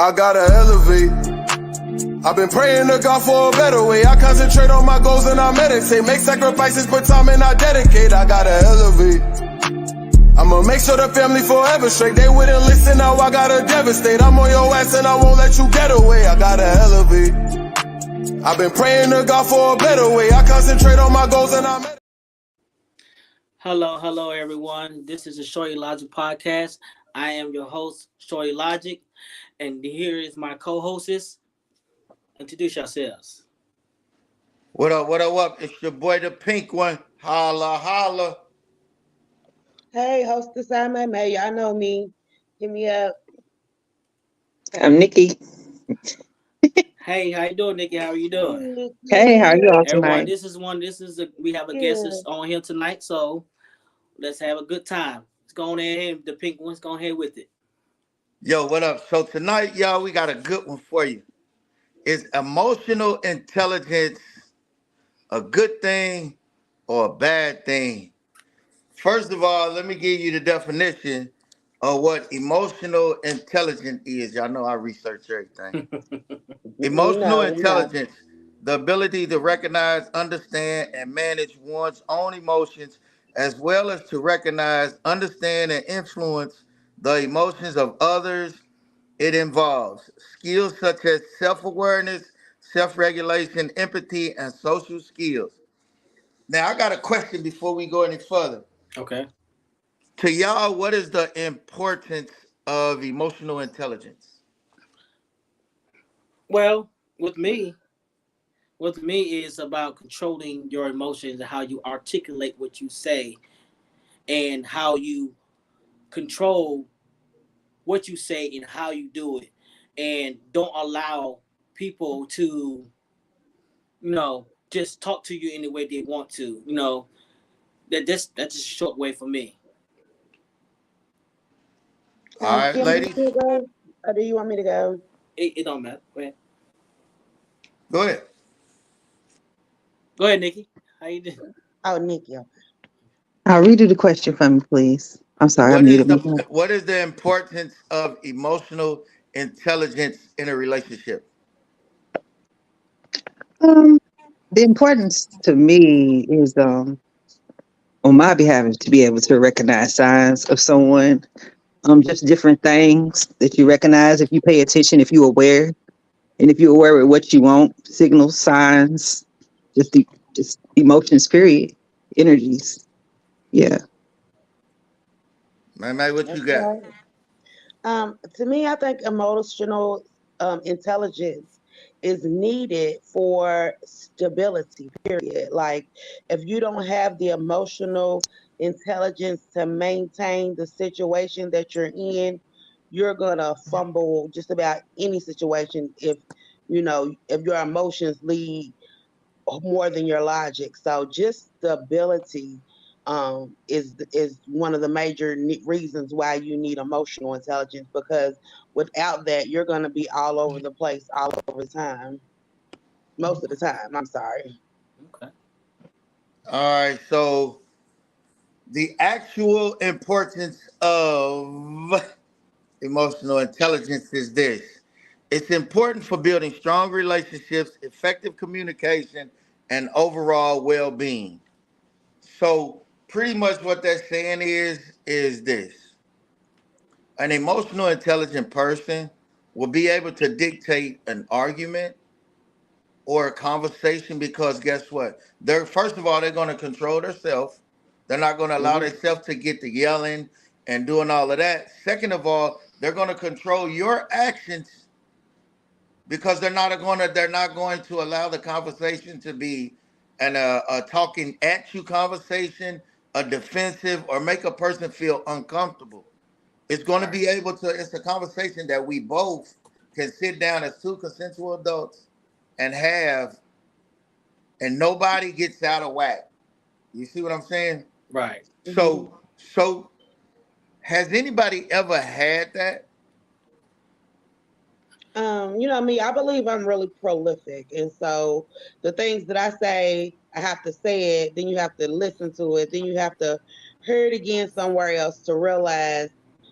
I gotta elevate. I've been praying to God for a better way. I concentrate on my goals and I meditate. Make sacrifices, put time and I dedicate. I gotta elevate. I'ma make sure the family forever straight. They wouldn't listen, now I gotta devastate. I'm on your ass and I won't let you get away. I gotta elevate. I've been praying to God for a better way. I concentrate on my goals and I meditate. Hello, everyone. This is the Shorty Logic podcast. I am your host, Shorty Logic, and here is my co-hostess. Introduce yourselves. What up? It's your boy, the pink one. Holla, holla. Hey, hostess, I'm May. Y'all know me. Hit me up. I'm Nikki. Hey, how you doing, Nikki? How are you doing? Hey, how are you all Everyone, tonight? we have a guest that's on here tonight, so let's have a good time. Let's go on ahead, the pink one's go ahead with it. Yo, what up? So tonight, y'all, we got a good one for you. Is emotional intelligence a good thing or a bad thing? First of all, let me give you the definition of what emotional intelligence is. Y'all know I research everything. Emotional intelligence, the ability to recognize, understand, and manage one's own emotions, as well as to recognize, understand, and influence the emotions of others. It involves skills such as self awareness, self regulation, empathy, and social skills. Now, I got a question before we go any further. Okay. To y'all, what is the importance of emotional intelligence? Well, with me it's about controlling your emotions and how you articulate what you say and how you control what you say and how you do it, and don't allow people to just talk to you any way they want to. That's just a short way for me. All right, Kim, ladies, you go, or do you want me to go? It don't matter. go ahead. Go ahead, Nikki. How you doing? Oh, Nikki. I'll redo the question for me, please. I'm sorry, I What is muted the myself. what is the importance of emotional intelligence in a relationship? Um, the importance to me is on my behalf is to be able to recognize signs of someone, just different things that you recognize if you pay attention, if you're aware, and if you're aware of what you want, signals, signs, just emotions, period, energies. Yeah. Man, what That's you got? right. To me, I think emotional intelligence is needed for stability, period. Like, if you don't have the emotional intelligence to maintain the situation that you're in, you're going to fumble just about any situation if your emotions lead more than your logic. So just stability is one of the major reasons why you need emotional intelligence, because without that, you're going to be all over the place all over the time. Most of the time, I'm sorry. Okay. All right, so the actual importance of emotional intelligence is this. It's important for building strong relationships, effective communication, and overall well-being. So pretty much what that's saying is this. An emotional intelligent person will be able to dictate an argument or a conversation because guess what? They're first of all they're going to control themselves. They're not going to allow Hmm. themselves to get to yelling and doing all of that. Second of all, they're going to control your actions because they're not going to allow the conversation to be a talking at you conversation, a defensive, or make a person feel uncomfortable. It's going to Right. be able to. It's a conversation that we both can sit down as two consensual adults and have, and nobody gets out of whack. You see what I'm saying? Right. Hmm. So has anybody ever had that? Me, I believe I'm really prolific. And so the things that I say, I have to say it, then you have to listen to it, then you have to hear it again somewhere else to realize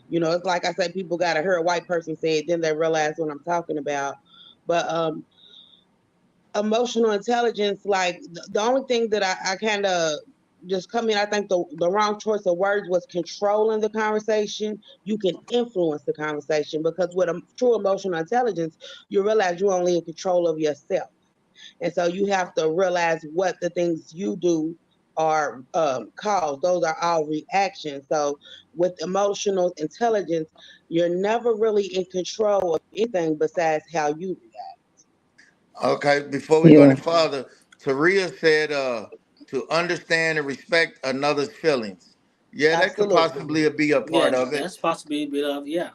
You know, it's like I said, people got to hear a white person say it, then they realize what I'm talking about. But emotional intelligence, like the only thing that I kind of just come in, I think the wrong choice of words was controlling the conversation. You can influence the conversation because with a true emotional intelligence, you realize you're only in control of yourself. And so you have to realize what the things you do are cause. Those are all reactions. So with emotional intelligence, you're never really in control of anything besides how you react. Okay, before we go Yeah. any further, Taria said to understand and respect another's feelings. Yeah, that could Absolutely. possibly be a part Yeah, of it. that's possibly a bit of yeah.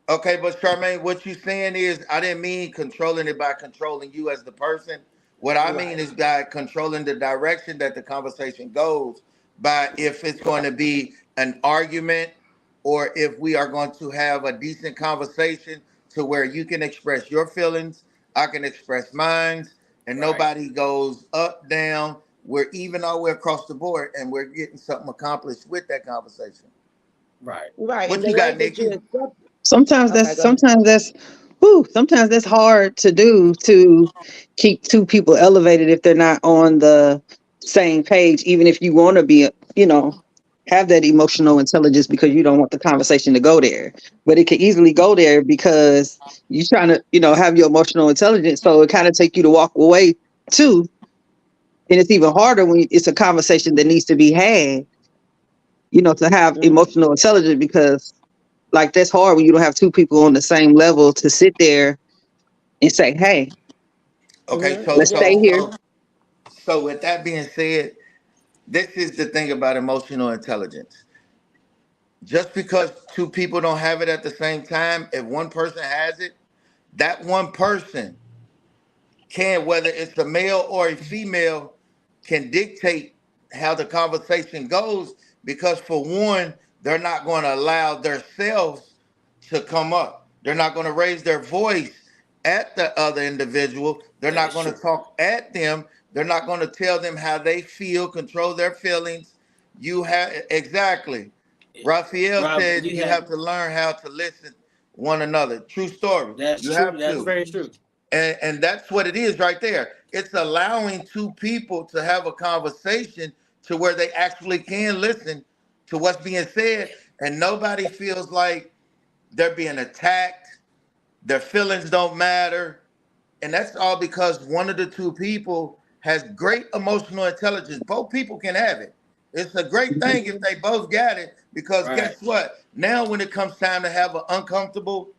Okay, but Charmaine, what you saying is I didn't mean controlling it by controlling you as the person. What I mean Right. is by controlling the direction that the conversation goes, by if it's going to be an argument or if we are going to have a decent conversation to where you can express your feelings, I can express mine, and Right. nobody goes up, down. We're even all the way across the board and we're getting something accomplished with that conversation. Right. Right. And What the you way got, that you Nikki? accept. Sometimes Okay, that's go ahead. sometimes that's sometimes that's hard to do, to keep two people elevated if they're not on the same page, even if you want to be, have that emotional intelligence because you don't want the conversation to go there. But it can easily go there because you're trying to, have your emotional intelligence. So it kind of take you to walk away too. And it's even harder when it's a conversation that needs to be had, to have Mm-hmm. emotional intelligence, because like that's hard when you don't have two people on the same level to sit there and say, "Hey, Okay, Mm-hmm. so let's so stay Yeah. here." so so with that being said, this is the thing about emotional intelligence. Just because two people don't have it at the same time, if one person has it, that one person can, whether it's a male or a female, can dictate how the conversation goes because for one, they're not going to allow themselves to come up. They're not going to raise their voice at the other individual. They're That not is going to true. talk at them. They're not going to tell them how they feel, control their feelings. You have exactly. Raphael Rob, said you you have have to learn how to listen one another. True story. that's You true. have That's to. very true. And that's what it is right there. It's allowing two people to have a conversation to where they actually can listen to what's being said and nobody feels like they're being attacked, their feelings don't matter. And that's all because one of the two people has great emotional intelligence. Both people can have it. It's a great thing if they both got it because Right. guess what? Now, when it comes time to have an uncomfortable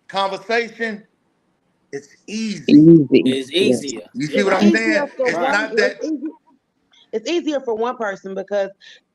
conversation, it's easy. Easy. It's Yes. easier. You see It's what I'm Right. saying? easier for It's Right. one. not that. It's easier for one person because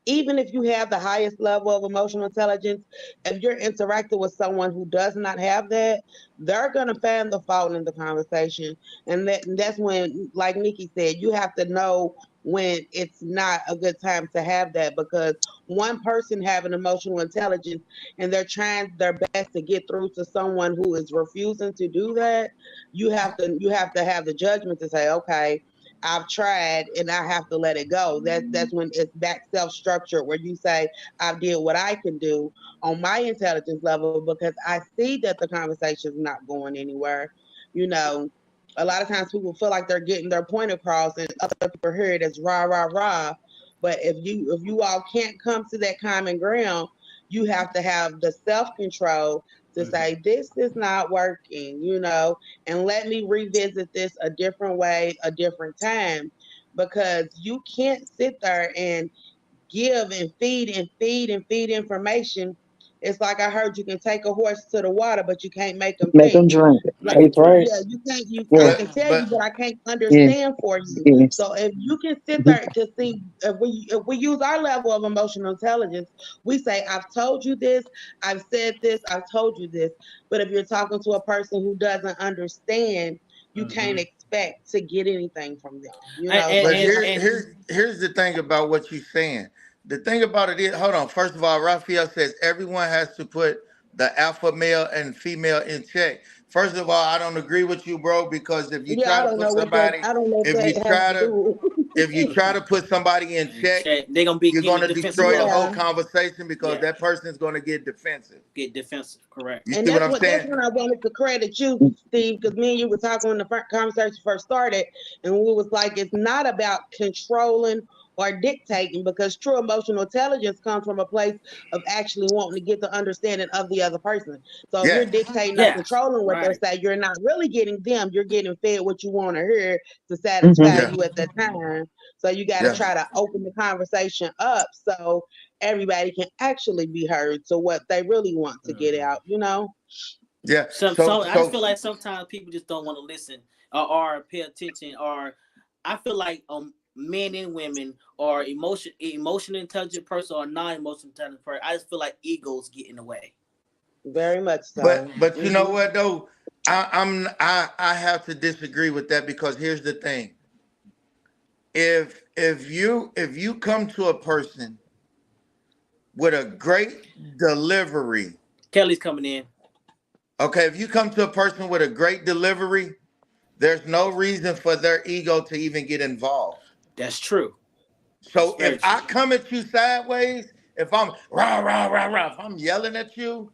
even if you have the highest level of emotional intelligence, if you're interacting with someone who does not have that, they're gonna find the fault in the conversation, and that's when, like Nikki said, you have to know when it's not a good time to have that because one person having emotional intelligence and they're trying their best to get through to someone who is refusing to do that, you have to have the judgment to say, okay, I've tried and I have to let it go. That's when it's back self-structured where you say, I've did what I can do on my intelligence level because I see that the conversation is not going anywhere. You know, a lot of times people feel like they're getting their point across and other people hear it as rah rah rah. But if you all can't come to that common ground, you have to have the self-control to Mhm. say, this is not working, and let me revisit this a different way, a different time, because you can't sit there and give and feed and feed and feed information. It's like I heard you can take a horse to the water, but you can't make them Make them think. drink it. Make Like, them That's drink. right. yeah, you can't. I Yes. can tell you, But but I can't Yes. understand for you. Yes. So if you can sit Mhm. there to see, if we use our level of emotional intelligence, we say, I've told you this, I've said this, I've told you this. But if you're talking to a person who doesn't understand, you can't Hmm. expect to get anything from them. And, So but you and have. here's the thing about what you're saying. The thing about it is, hold on. First of all, Raphael says everyone has to put the alpha male and female in check. First of all, I don't agree with you, bro, because if you Yeah, try I to don't put know what that. somebody, I don't know what if you that has try to to do. if you try to put somebody in check, they're gonna be you're going to defensive. destroy the Yeah. whole conversation because Yeah. that person's going to get defensive. Get defensive, correct? You And see what that's I'm that's saying? when I wanted to credit you, Steve, because me and you were talking when the conversation first started, and we was like, it's not about controlling or dictating, because true emotional intelligence comes from a place of actually wanting to get the understanding of the other person. So if you're Yes. dictating or Yes, controlling what right. they say, you're not really getting them. You're getting fed what you want to hear to Mhm. satisfy Yeah. you at that time. So you got to Yeah. try to open the conversation up so everybody can actually be heard to what they really want to get out, you know? Yeah. So So I just feel like sometimes people just don't want to listen or pay attention, or I feel like men and women or emotionally intelligent person or non-emotional intelligent person, I just feel like egos get in the way. Very much so. but you know Mhm. what though? I have to disagree with that because here's the thing. If you come to a person with a great delivery, Kelly's coming in. okay, if you come to a person with a great delivery, there's no reason for their ego to even get involved. That's true. So That's very if I true. come at you sideways, if I'm rah rah rah rah, if I'm yelling at you,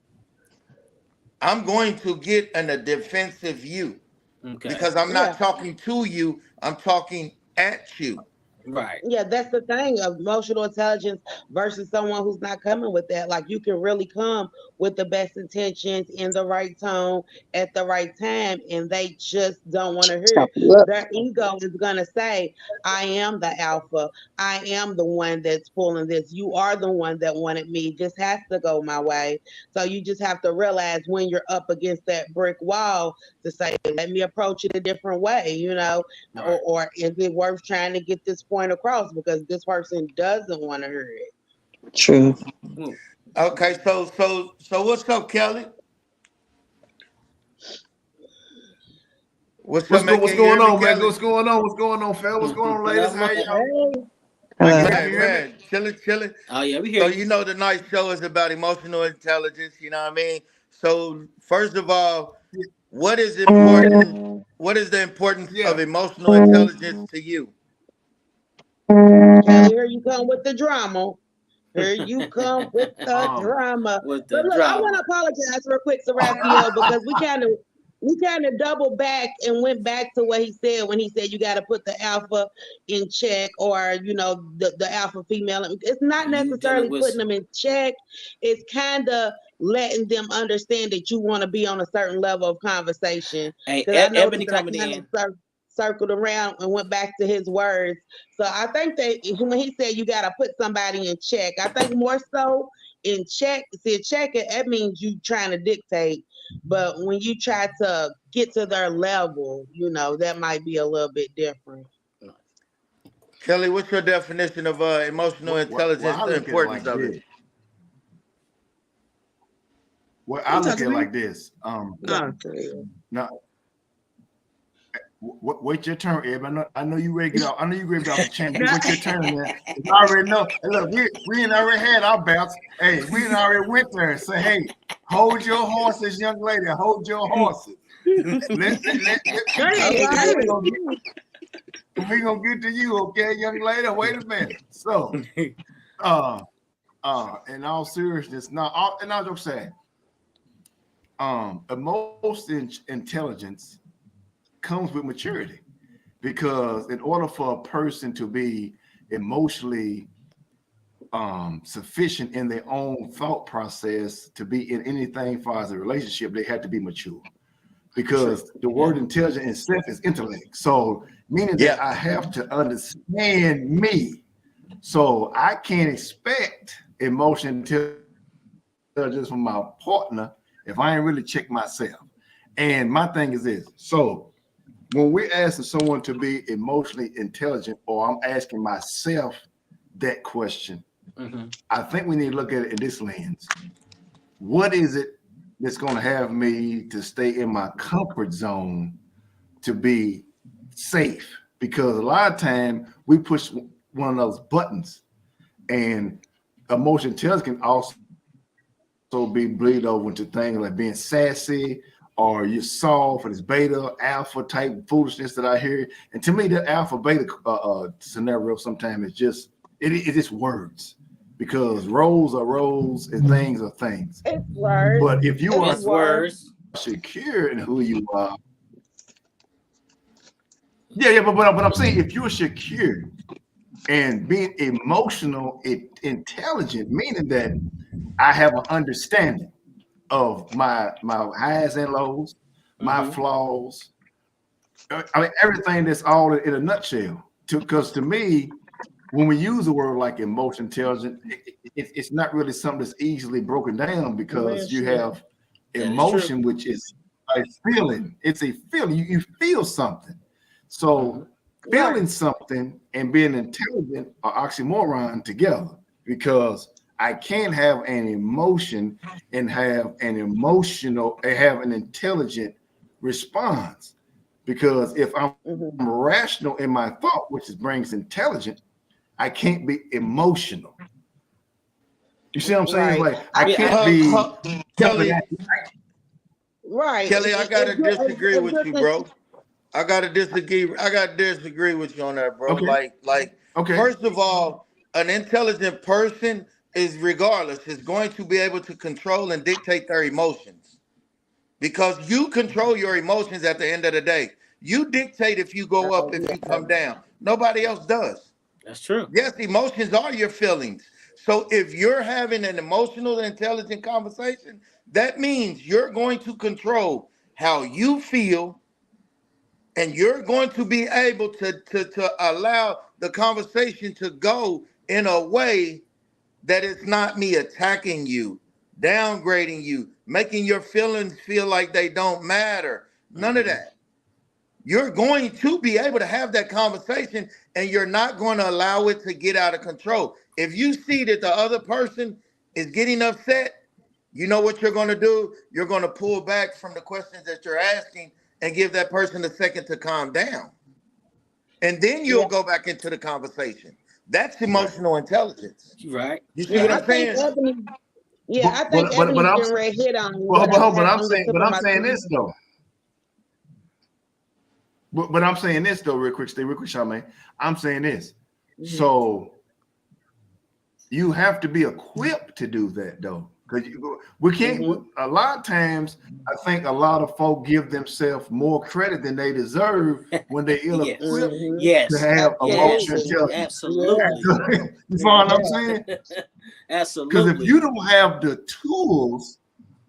I'm going to get in a defensive view Okay. because I'm Yeah. not talking to you, I'm talking at you. Right. Yeah, that's the thing of emotional intelligence versus someone who's not coming with that. Like you can really come with the best intentions in the right tone at the right time, and they just don't want to hear Chop it. you up. Their ego is gonna say, I am the alpha. I am the one that's pulling this. You are the one that wanted me. This has to go my way. So you just have to realize when you're up against that brick wall to say, let me approach it a different way, you know. Right. Or is it worth trying to get this point across because this person doesn't want to hear it? True. Mm. Okay, so what's up, Kelly? What's up, man? What's Can you hear going me, on, man? Kelly? What's going on? What's going on, fam? What's going on, What ladies? up, How man? y'all? Hello. Can you hear me? Man, chilling. Oh yeah, we So hear you you. know tonight's show is about emotional intelligence, you know what I mean? So first of all, what is important? What is the importance of Yeah. emotional intelligence to you? Kelly, here you come with the drama. Here you come with the Um. drama. With But the look, I want to drama. apologize real quick to Raphael because we kind of doubled back and went back to what he said when he said you got to put the alpha in check, or you know the alpha female. It's not You dealing necessarily with putting them in check. It's kind of letting them understand that you want to be on a certain level of conversation. hey Because I Ebony noticed that I coming kind in. of circled around and went back to his words. So I think that when he said you got to put somebody in check, I think more so in check. See, check it, that means you trying to dictate. But when you try to get to their level, you know, that might be a little bit different. Kelly, what's your definition of emotional Well, intelligence, I the look at it importance like of it? this. Well, I You look at talking it to me? like this. No. Now, wait your turn, Eb. I know you ready to get off. I know you ready to get off the chain. You wait your turn, man. I already know. Hey, look, we ain't already had our bouts. Hey, we ain't already went there and say, hey, hold your horses, young lady. Hold your horses. Let, All right. we gonna get to you, okay, young lady. Wait a minute. So, in all seriousness, now, and I'll just say, emotional intelligence comes with maturity, because in order for a person to be emotionally sufficient in their own thought process to be in anything as far as a relationship, they have to be mature. Because the word intelligent itself is intellect. So meaning that I have to understand me. So I can't expect emotional intelligence from my partner if I ain't really check myself. And my thing is this. So when we're asking someone to be emotionally intelligent, or I'm asking myself that question, I think we need to look at it in this lens. What is it that's going to have me to stay in my comfort zone to be safe? Because a lot of time we push one of those buttons, and emotional intelligence can also be bleed over into things like being sassy or you're soft, and it's beta, alpha type foolishness that I hear. And to me, the alpha beta scenario sometimes is just it's just words, because roles are roles and things are things. It's words. But if you are It's words. secure in who you are, but I'm saying if you're secure and being emotional, intelligent, meaning that I have an understanding of my highs and lows, my flaws. I mean, everything that's all in a nutshell. Because to me, when we use a word like emotion intelligent, it's not really something that's easily broken down, because you have emotion, which is a feeling. It's a feeling. You feel something. So feeling something and being intelligent are oxymoron together, because I can't have an emotion and have an intelligent response. Because if I'm rational in my thought, which brings intelligent, I can't be emotional. You see what I'm saying? Right. Like I can't be Kelly. Right. Kelly, I gotta disagree with you, bro. I gotta disagree with you on that, bro. Okay. Like, Okay. First of all, an intelligent person is going to be able to control and dictate their emotions, because you control your emotions at the end of the day. You dictate if you go up, if you come down. Nobody else does. That's true. Yes, emotions are your feelings. So if you're having an emotional, intelligent conversation, that means you're going to control how you feel, and you're going to be able to allow the conversation to go in a way that it's not me attacking you, downgrading you, making your feelings feel like they don't matter. None of that. You're going to be able to have that conversation, and you're not going to allow it to get out of control. If you see that the other person is getting upset, you know what you're going to do? You're going to pull back from the questions that you're asking and give that person a second to calm down. And then you'll go back into the conversation. That's emotional intelligence. Right. You see what I'm saying? I think Ebony's getting hit on. But I'm saying this though. But I'm saying this though, real quick, Charmaine. I'm saying this. So you have to be equipped to do that though. Because we can't, a lot of times, I think a lot of folk give themselves more credit than they deserve when they're ill-equipped to have emotional intelligence. Absolutely. You follow what I'm saying? Absolutely. Because if you don't have the tools,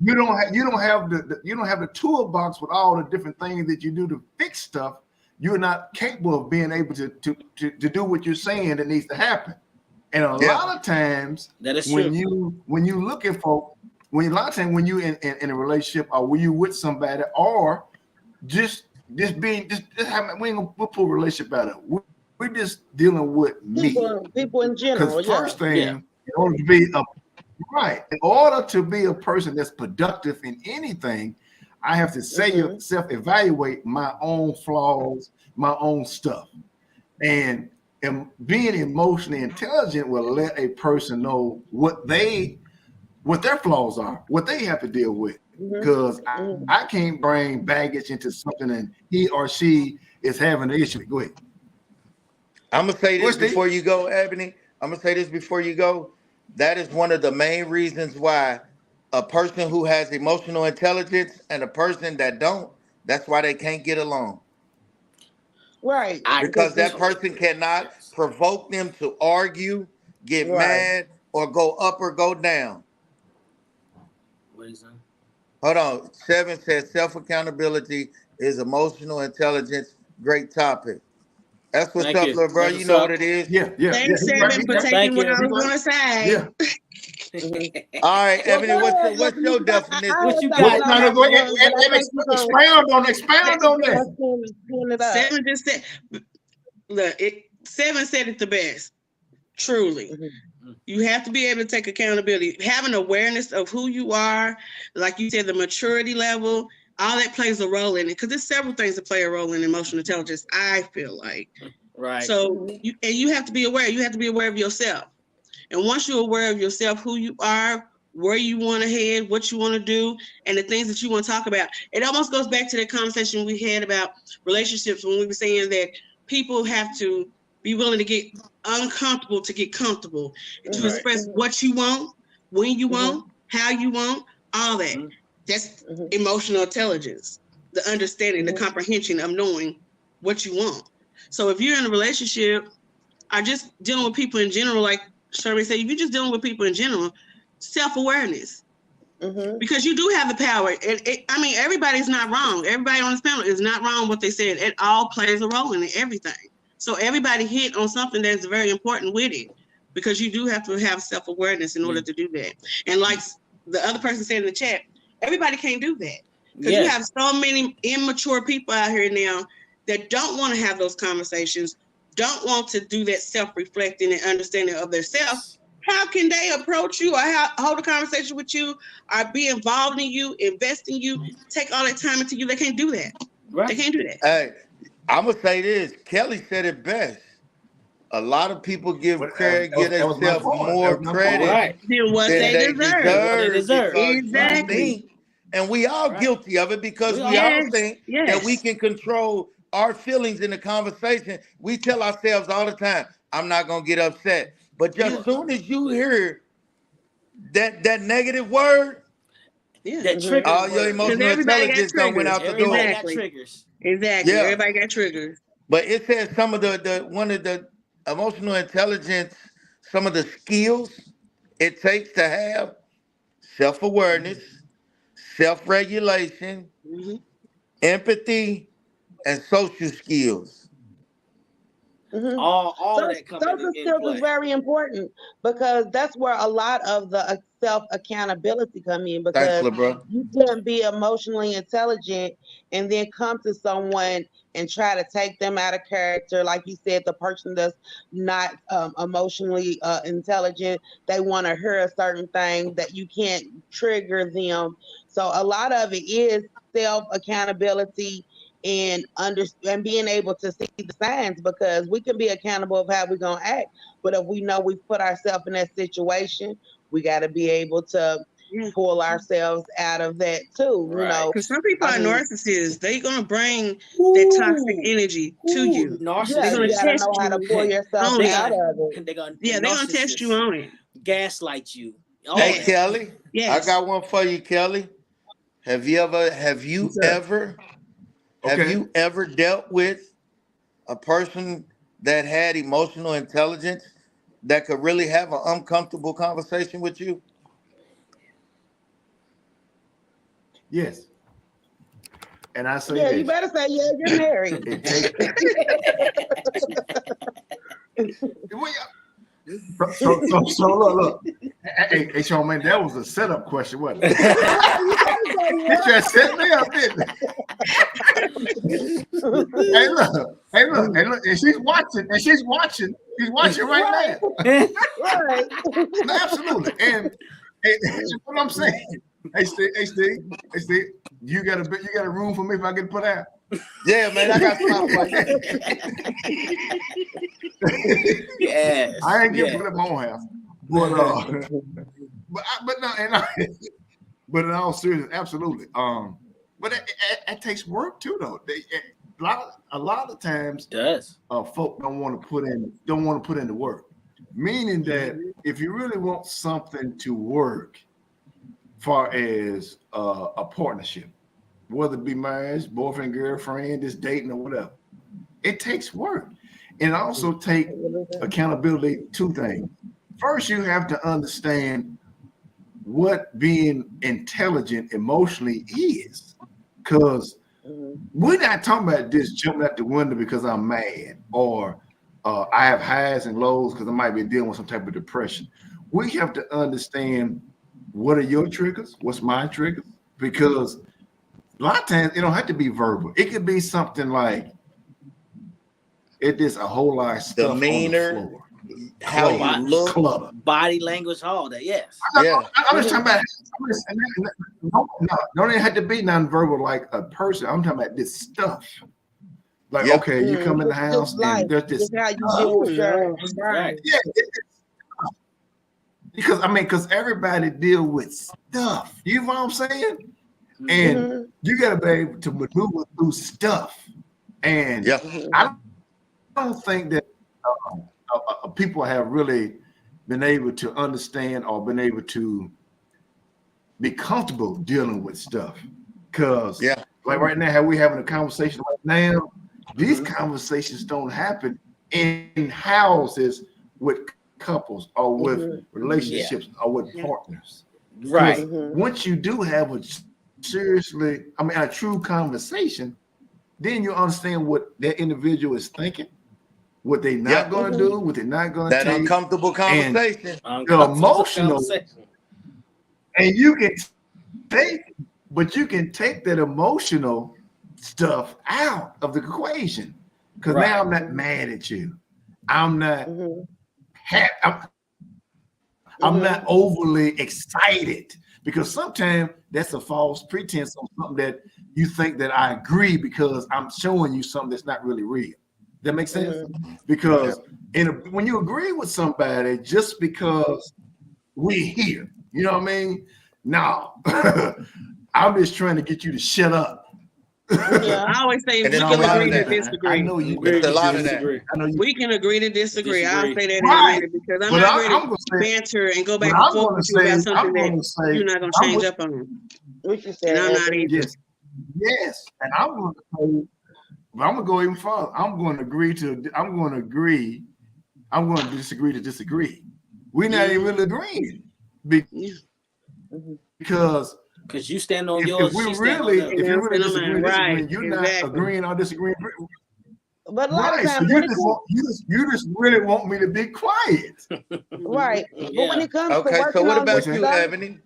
you don't have the toolbox with all the different things that you do to fix stuff, you're not capable of being able to do what you're saying that needs to happen. And a lot of times, that is when true. you look at folk, when a lot of times when you in a relationship, or when you with somebody, or just having, we ain't gonna put a relationship out of it. We're just dealing with people in general. Because first thing, in order to be a person that's productive in anything, I have to self-evaluate my own flaws, my own stuff, and being emotionally intelligent will let a person know what their flaws are, what they have to deal with. Because I can't bring baggage into something and he or she is having an issue. Go ahead. I'm gonna say this before you go, Ebony. That is one of the main reasons why a person who has emotional intelligence and a person that don't, that's why they can't get along. Right. Because that person cannot provoke them to argue, get mad, or go up or go down. What is that? Hold on. 7 says self-accountability is emotional intelligence. Great topic. That's what's up, little bro. You know what it is. Yeah. Thanks, Evan, for taking what I was going to say. Yeah. All right, Ebony, what's your definition? What you got? Expound on that. 7 just said, look, 7 said it the best. Truly. You have to be able to take accountability. Having awareness of who you are, like you said, the maturity level, all that plays a role in it. Because there's several things that play a role in emotional intelligence, I feel like. Right. So you have to be aware. You have to be aware of yourself. And once you're aware of yourself, who you are, where you want to head, what you want to do, and the things that you want to talk about. It almost goes back to the conversation we had about relationships when we were saying that people have to be willing to get uncomfortable to get comfortable, to express what you want, when you want, how you want, all that. That's emotional intelligence, the understanding, the comprehension of knowing what you want. So if you're in a relationship or just dealing with people in general, like Sherman said, if you're just dealing with people in general, self-awareness. Because you do have the power. I mean, everybody's not wrong. Everybody on this panel is not wrong what they said. It all plays a role in everything. So everybody hit on something that's very important with it, because you do have to have self-awareness in order to do that. And like the other person said in the chat, everybody can't do that. Because you have so many immature people out here now that don't want to have those conversations, don't want to do that self-reflecting and understanding of themselves. How can they approach you or hold a conversation with you or be involved in you, invest in you, take all that time into you? They can't do that. Right. They can't do that. Hey, I'm going to say this. Kelly said it best. A lot of people give themselves more credit than what they deserve. Exactly. And we all guilty of it, because we all think that we can control our feelings in the conversation. We tell ourselves all the time, I'm not going to get upset. But just soon as you hear that negative word, that triggers all your emotional intelligence went out the door. Exactly. Yeah. Everybody got triggers. But it says some of the one of the emotional intelligence, some of the skills it takes to have self-awareness, self-regulation, empathy, and social skills. All that comes social skills is very important, because that's where a lot of the self-accountability come in, because you can be emotionally intelligent and then come to someone and try to take them out of character. Like you said, the person that's not emotionally intelligent, they want to hear a certain thing that you can't trigger them. So a lot of it is self-accountability and being able to see the signs, because we can be accountable of how we're going to act. But if we know we put ourselves in that situation, we got to be able to pull ourselves out of that too. You know, because some people are narcissists. They're going to bring that toxic energy to you. Narcissists. They're going to test know how to pull yourself out of it. They're going to test you on it. Gaslight you. Hey, Kelly, I got one for you, Kelly. Have you ever dealt with a person that had emotional intelligence that could really have an uncomfortable conversation with you? Yes. And I say, you better say, you're married. So look. Hey, Sean, man, that was a setup question, wasn't it? You just set me up, didn't it? Hey, look, and she's watching right now. Right. Absolutely. And what I'm saying, hey Steve, you got a room for me if I get put out? Yeah, man, I got something for you. Yes. I ain't getting put up my own house. But in all seriousness, absolutely. But it takes work too, though. A lot of times, folk don't want to put in the work. Meaning that if you really want something to work, far as a partnership, whether it be marriage, boyfriend, girlfriend, just dating or whatever, it takes work. And also take accountability. Two things. First, you have to understand what being intelligent emotionally is, because we're not talking about just jumping out the window because I'm mad, or I have highs and lows because I might be dealing with some type of depression. We have to understand what are your triggers, what's my triggers, because a lot of times it don't have to be verbal. It could be something like it is a whole lot of stuff demeanor, on the floor. How you look, clutter, body language, all that. Yes. I'm just talking about. Don't even have to be nonverbal like a person. I'm talking about this stuff. Like, okay, you come in the house and there's this. How you deal with your right. Yeah. because because everybody deal with stuff. You know what I'm saying? And you got to be able to maneuver through stuff. And I don't think that people have really been able to understand or been able to be comfortable dealing with stuff. Because like right now, how we having a conversation right now, these conversations don't happen in houses with couples or with relationships or with partners. Right. Once you do have a true conversation, then you understand what that individual is thinking, what they not going to do, what they're not going to take. That uncomfortable conversation. The emotional. And you can take that emotional stuff out of the equation. Because now I'm not mad at you. I'm not happy. I'm not overly excited, because sometimes that's a false pretense on something that you think that I agree because I'm showing you something that's not really real. That makes sense? Because when you agree with somebody just because we're here, you know what I mean? No, I'm just trying to get you to shut up. I always say we can agree to disagree. I know you agree. A lot of that. We can agree to disagree. I'll say that in a minute, because I'm not ready to banter and go back and forth with you about something that you're not going to change up on. And I'm not either. Yes, and I'm going to say, I'm going to go even further. I'm going to disagree to disagree. We're not even really agreeing because you stand on yours. If you're really disagreeing, you're not agreeing or disagreeing. But a lot of times, so you just really want me to be quiet, right? But when it comes to working so what on about this you, stuff, Ebony?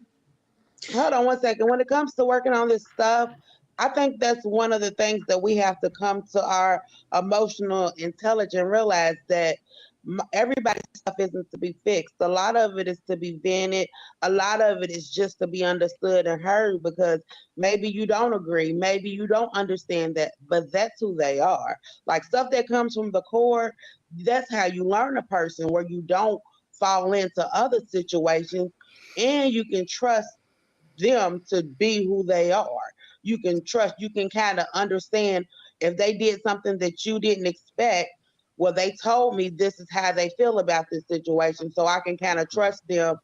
Hold on one second. When it comes to working on this stuff, I think that's one of the things that we have to come to our emotional intelligence and realize that everybody's stuff isn't to be fixed. A lot of it is to be vented. A lot of it is just to be understood and heard, because maybe you don't agree. Maybe you don't understand that, but that's who they are. Like stuff that comes from the core, that's how you learn a person, where you don't fall into other situations and you can trust them to be who they are. You can trust, you can kind of understand if they did something that you didn't expect. Well, they told me this is how they feel about this situation, so I can kind of trust them,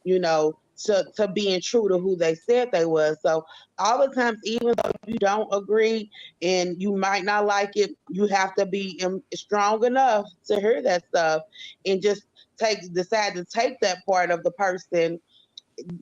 you know, to being true to who they said they was. So all the times, even though you don't agree and you might not like it, you have to be strong enough to hear that stuff and just decide to take that part of the person.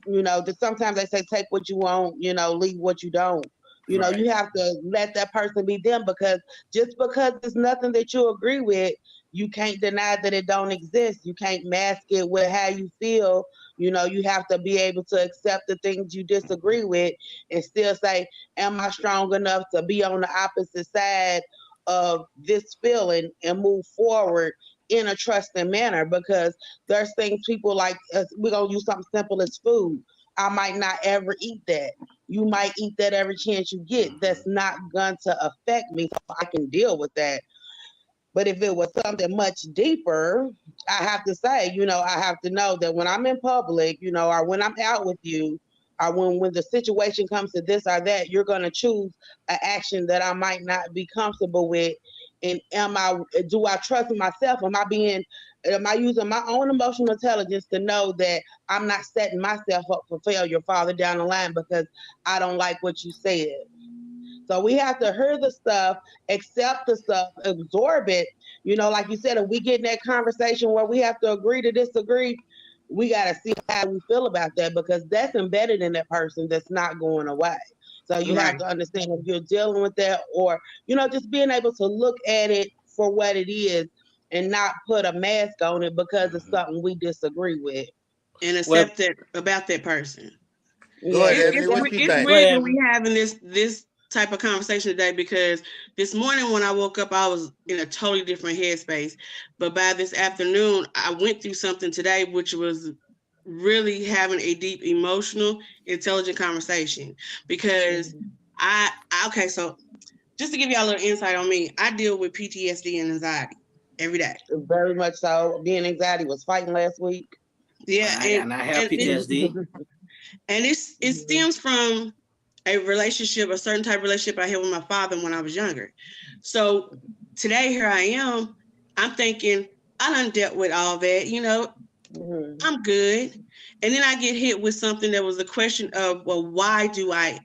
You know, that sometimes they say take what you want, you know, leave what you don't. You know, you have to let that person be them, because just because it's nothing that you agree with, you can't deny that it don't exist. You can't mask it with how you feel. You know, you have to be able to accept the things you disagree with and still say, am I strong enough to be on the opposite side of this feeling and move forward in a trusting manner? Because there's things people like, we're going to use something simple as food. I might not ever eat that. You might eat that every chance you get. That's not going to affect me, so I can deal with that. But if it was something much deeper, I have to say, you know, I have to know that when I'm in public, you know, or when I'm out with you, or when the situation comes to this or that, you're going to choose an action that I might not be comfortable with. And do I trust myself? Am I using my own emotional intelligence to know that I'm not setting myself up for failure farther down the line because I don't like what you said? So we have to hear the stuff, accept the stuff, absorb it. You know, like you said, if we get in that conversation where we have to agree to disagree, we got to see how we feel about that, because that's embedded in that person. That's not going away. So you have to understand if you're dealing with that, or, you know, just being able to look at it for what it is and not put a mask on it because it's something we disagree with. And accept it about that person. Go ahead, It's what you think? weird that we having this type of conversation today, because this morning when I woke up, I was in a totally different headspace. But by this afternoon, I went through something today, which was really having a deep, emotional, intelligent conversation. Because so just to give y'all a little insight on me, I deal with PTSD and anxiety every day. Very much so. Me and anxiety was fighting last week. Yeah, and I have PTSD. And it stems from a relationship, a certain type of relationship I had with my father when I was younger. So today, here I am, I'm thinking, I done dealt with all that, you know, I'm good. And then I get hit with something that was a question of, well, why do I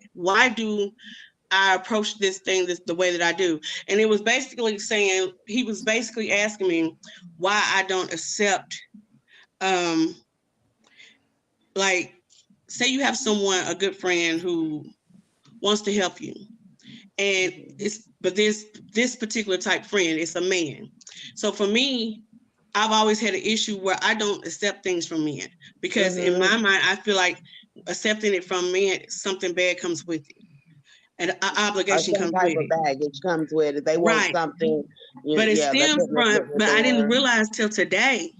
approach this thing the way that I do? And it was basically saying, he was basically asking me why I don't accept, like, say you have someone, a good friend who wants to help you. And this particular type friend, it's a man. So for me, I've always had an issue where I don't accept things from men, because in my mind, I feel like accepting it from men, something bad comes with it. And an obligation comes with it. Baggage comes with it. They want something. But it stems from, but I didn't realize till today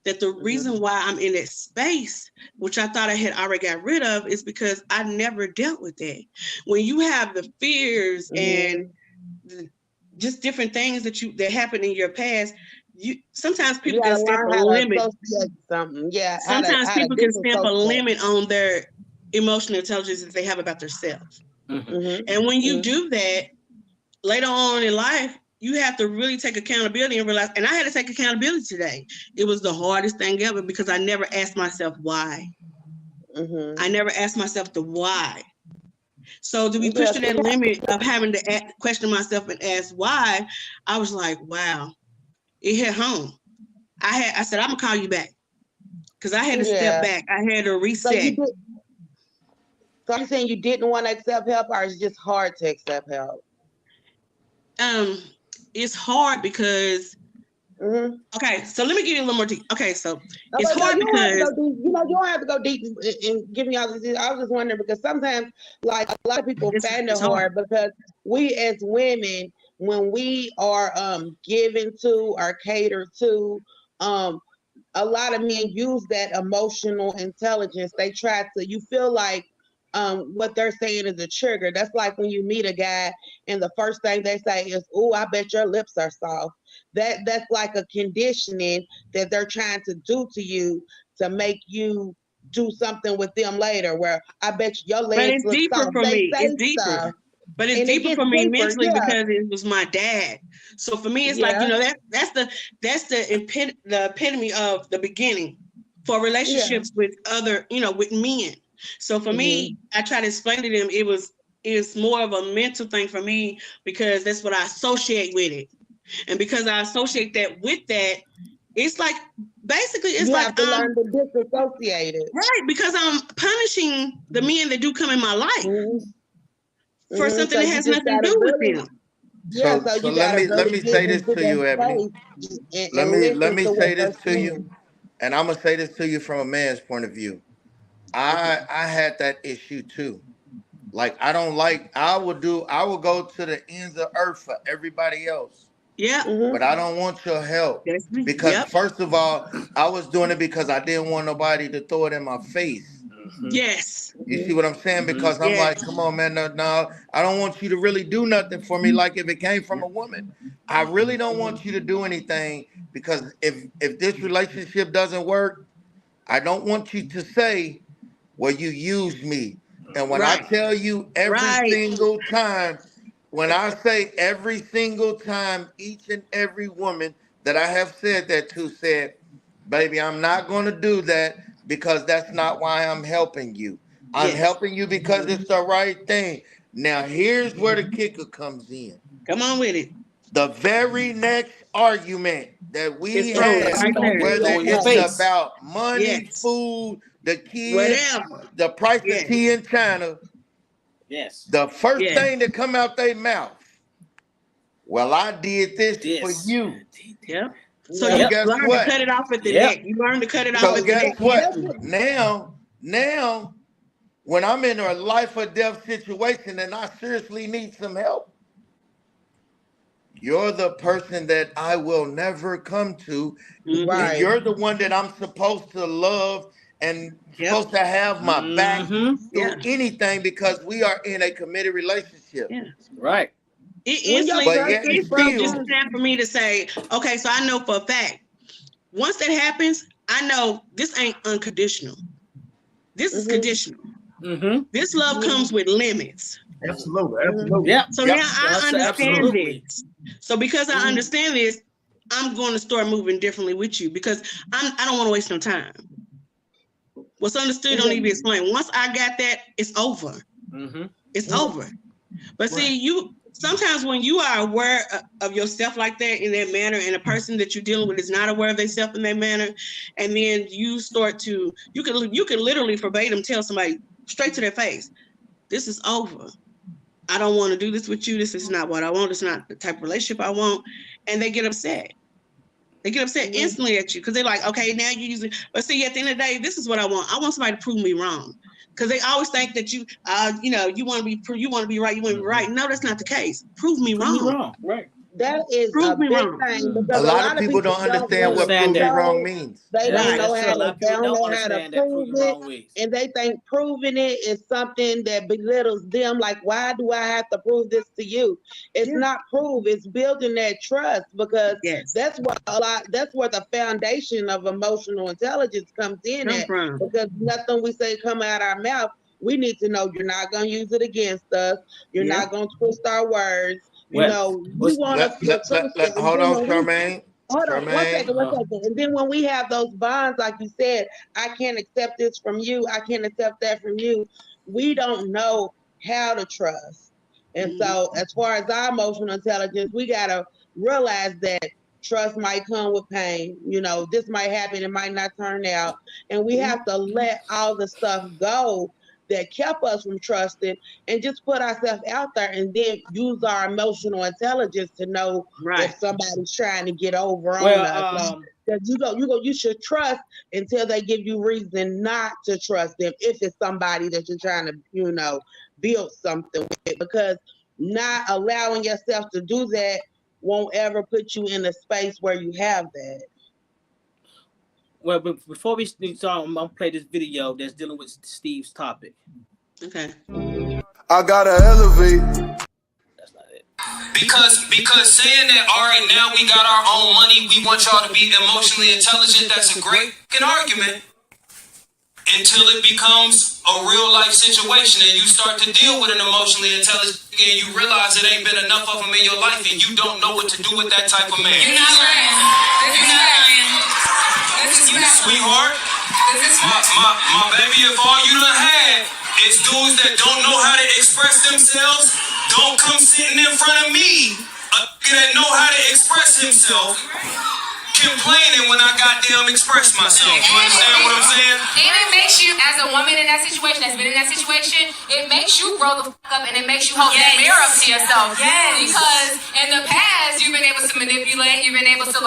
that the reason why I'm in that space, which I thought I had already got rid of, is because I never dealt with that. When you have the fears and just different things that happen in your past, sometimes people can stamp a limit. Sometimes people can stamp a limit on their emotional intelligence that they have about themselves. And when you do that, later on in life, you have to really take accountability and realize, and I had to take accountability today. It was the hardest thing ever, because I never asked myself why. I never asked myself the why. So to be pushed to that limit of having to question myself and ask why, I was like, wow, it hit home. I said, I'm gonna call you back, because I had to step back. I had to reset. So you're saying you didn't want to accept help, or it's just hard to accept help? It's hard because, okay, so let me give you a little more deep. Okay, so it's hard because, you don't have to go deep and give me all this. I was just wondering, because sometimes, like, a lot of people find it hard because we as women, when we are given to or catered to, a lot of men use that emotional intelligence. They try to, you feel like what they're saying is a trigger. That's like when you meet a guy and the first thing they say is, "Oh, I bet your lips are soft." That's like a conditioning that they're trying to do to you to make you do something with them later. Where I bet your legs look soft. But it's deeper. But it's deeper for me mentally because it was my dad. So for me, it's like, you know, that's the epitome of the beginning for relationships with other, you know, with men. So for me, I try to explain to them it's more of a mental thing for me, because that's what I associate with it. And because I associate that with that, it's like, basically, it's you like have to learn to disassociate it. Right, because I'm punishing the men that do come in my life for something that has nothing to do with them. Yeah, so let me say this to you, Ebony. Let me say this to you, and I'm gonna say this to you from a man's point of view. I had that issue too. Like, I will go to the ends of earth for everybody else. Yeah. But I don't want your help. Because first of all, I was doing it because I didn't want nobody to throw it in my face. Yes. You see what I'm saying? Because I'm like, come on, man, no, I don't want you to really do nothing for me like if it came from a woman. I really don't want you to do anything, because if this relationship doesn't work, I don't want you to say, well, you used me. And when I tell you every single time, when I say every single time, each and every woman that I have said that to said, baby, I'm not going to do that, because that's not why I'm helping you. I'm helping you because it's the right thing. Now, here's where the kicker comes in. Come on with it. The very next argument that we have, whether it's about money, food, the kids, the price of tea in China, the first thing that come out their mouth, well, I did this for you. Yep. So you learn to cut it off at the neck. You learn to cut it off at the neck. So guess what? Now, when I'm in a life or death situation and I seriously need some help, you're the person that I will never come to. And you're the one that I'm supposed to love and supposed to have my back through anything, because we are in a committed relationship. Yeah. Right. It's just time for me to say, okay, so I know for a fact, once that happens, I know this ain't unconditional. This is conditional. This love comes with limits. Absolutely, absolutely. Yeah. So Yep. now I understand Absolutely. this. So because I understand this, I'm going to start moving differently with you because I don't want to waste no time. What's understood don't need to be explained. Once I got that, it's over. It's over. But see, sometimes when you are aware of yourself like that in that manner, and a person that you're dealing with is not aware of themselves in that manner, and then you start to, you can literally verbatim tell somebody straight to their face, this is over. I don't want to do this with you. This is not what I want. It's not the type of relationship I want. And they get upset. They get upset instantly at you because they're like, okay, now you're using, but see, at the end of the day, this is what I want. I want somebody to prove me wrong. Because they always think that you want to be right, you want to be right. No, that's not the case. Prove me wrong. Right. That is Prove a me big wrong. thing A because lot of people don't understand what understand proving that. wrong means. They Right. don't know That's how true. A lot to, of they people don't don't know how to understand that prove proving it, wrong ways. and they think proving it is something that belittles them. Like, why do I have to prove this to you? It's not prove. It's building that trust because that's what that's where the foundation of emotional intelligence comes in at. Because nothing we say come out our mouth, we need to know you're not going to use it against us. You're not going to twist our words. You know, we want us to trust it. Hold on, Charmaine. Hold on, one second. And then when we have those bonds, like you said, I can't accept this from you. I can't accept that from you. We don't know how to trust. And so as far as our emotional intelligence, we got to realize that trust might come with pain. You know, this might happen. It might not turn out. And we have to let all the stuff go that kept us from trusting and just put ourselves out there and then use our emotional intelligence to know if somebody's trying to get over on us. You should trust until they give you reason not to trust them if it's somebody that you're trying to, build something with, because not allowing yourself to do that won't ever put you in a space where you have that. Well, but before we start, I'm gonna play this video that's dealing with Steve's topic. Okay. I gotta elevate. That's not it. Because saying that, all right, now we got our own money, we want y'all to be emotionally intelligent, that's a great argument until it becomes a real life situation and you start to deal with an emotionally intelligent and you realize it ain't been enough of them in your life and you don't know what to do with that type of man. You're not lying. You're not lying. Sweetheart, my baby, if all you done had is dudes that don't know how to express themselves, don't come sitting in front of me, a nigga that know how to express himself, complaining when I goddamn express myself. You understand what I'm saying? And it makes you, as a woman in that situation, that's been in that situation, it makes you grow the fuck up and it makes you hold that mirror up to yourself. Because in the past, you've been able to manipulate, you've been able to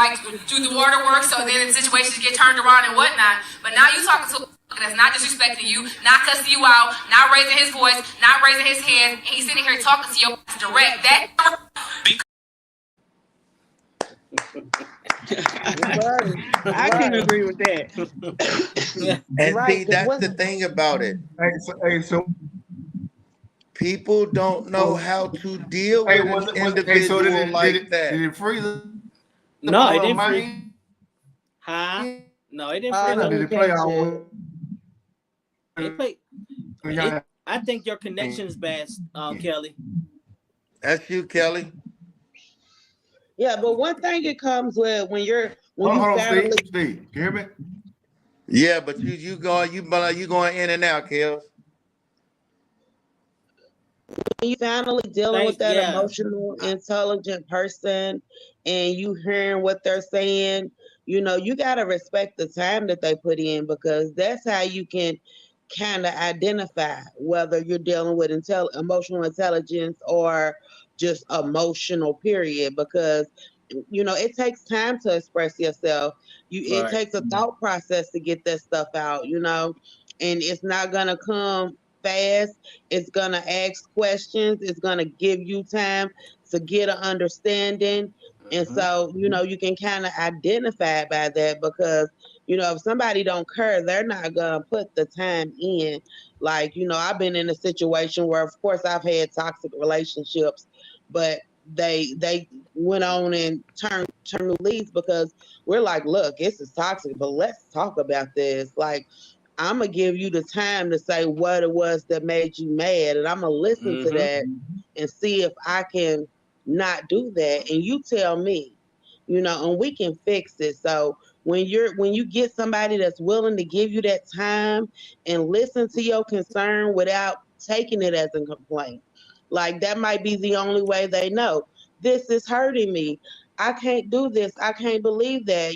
do the water work so then situations get turned around and whatnot. But now you're talking to a that's not disrespecting you, not cussing you out, not raising his voice, not raising his hands, and he's sitting here talking to you direct. I can agree with that. And see, that's the thing about it. So people don't know how to deal with an individual like that. Did it freeze? No, it didn't freeze. Huh? No, it didn't freeze. Did it play out? I think your connection is bad, Kelly. That's you, Kelly. Yeah, but one thing it comes with when Hold on, Steve. Can you hear me? Yeah, but you going in and out, Kel. When you finally dealing with that emotional, intelligent person and you hearing what they're saying, you got to respect the time that they put in, because that's how you can kind of identify whether you're dealing with emotional intelligence or just emotional, period. Because it takes time to express yourself. It takes a thought process to get that stuff out, and it's not gonna come fast. It's gonna ask questions. It's gonna give you time to get an understanding. And so, you can kind of identify by that, because, if somebody don't care, they're not going to put the time in. Like, I've been in a situation where, of course, I've had toxic relationships, but they went on and turned new leads because we're like, look, this is toxic, but let's talk about this. Like, I'm gonna give you the time to say what it was that made you mad, and I'm gonna listen to that and see if I can not do that. And you tell me, and we can fix it. So when you get somebody that's willing to give you that time and listen to your concern without taking it as a complaint, like that might be the only way they know this is hurting me. I can't do this. I can't believe that.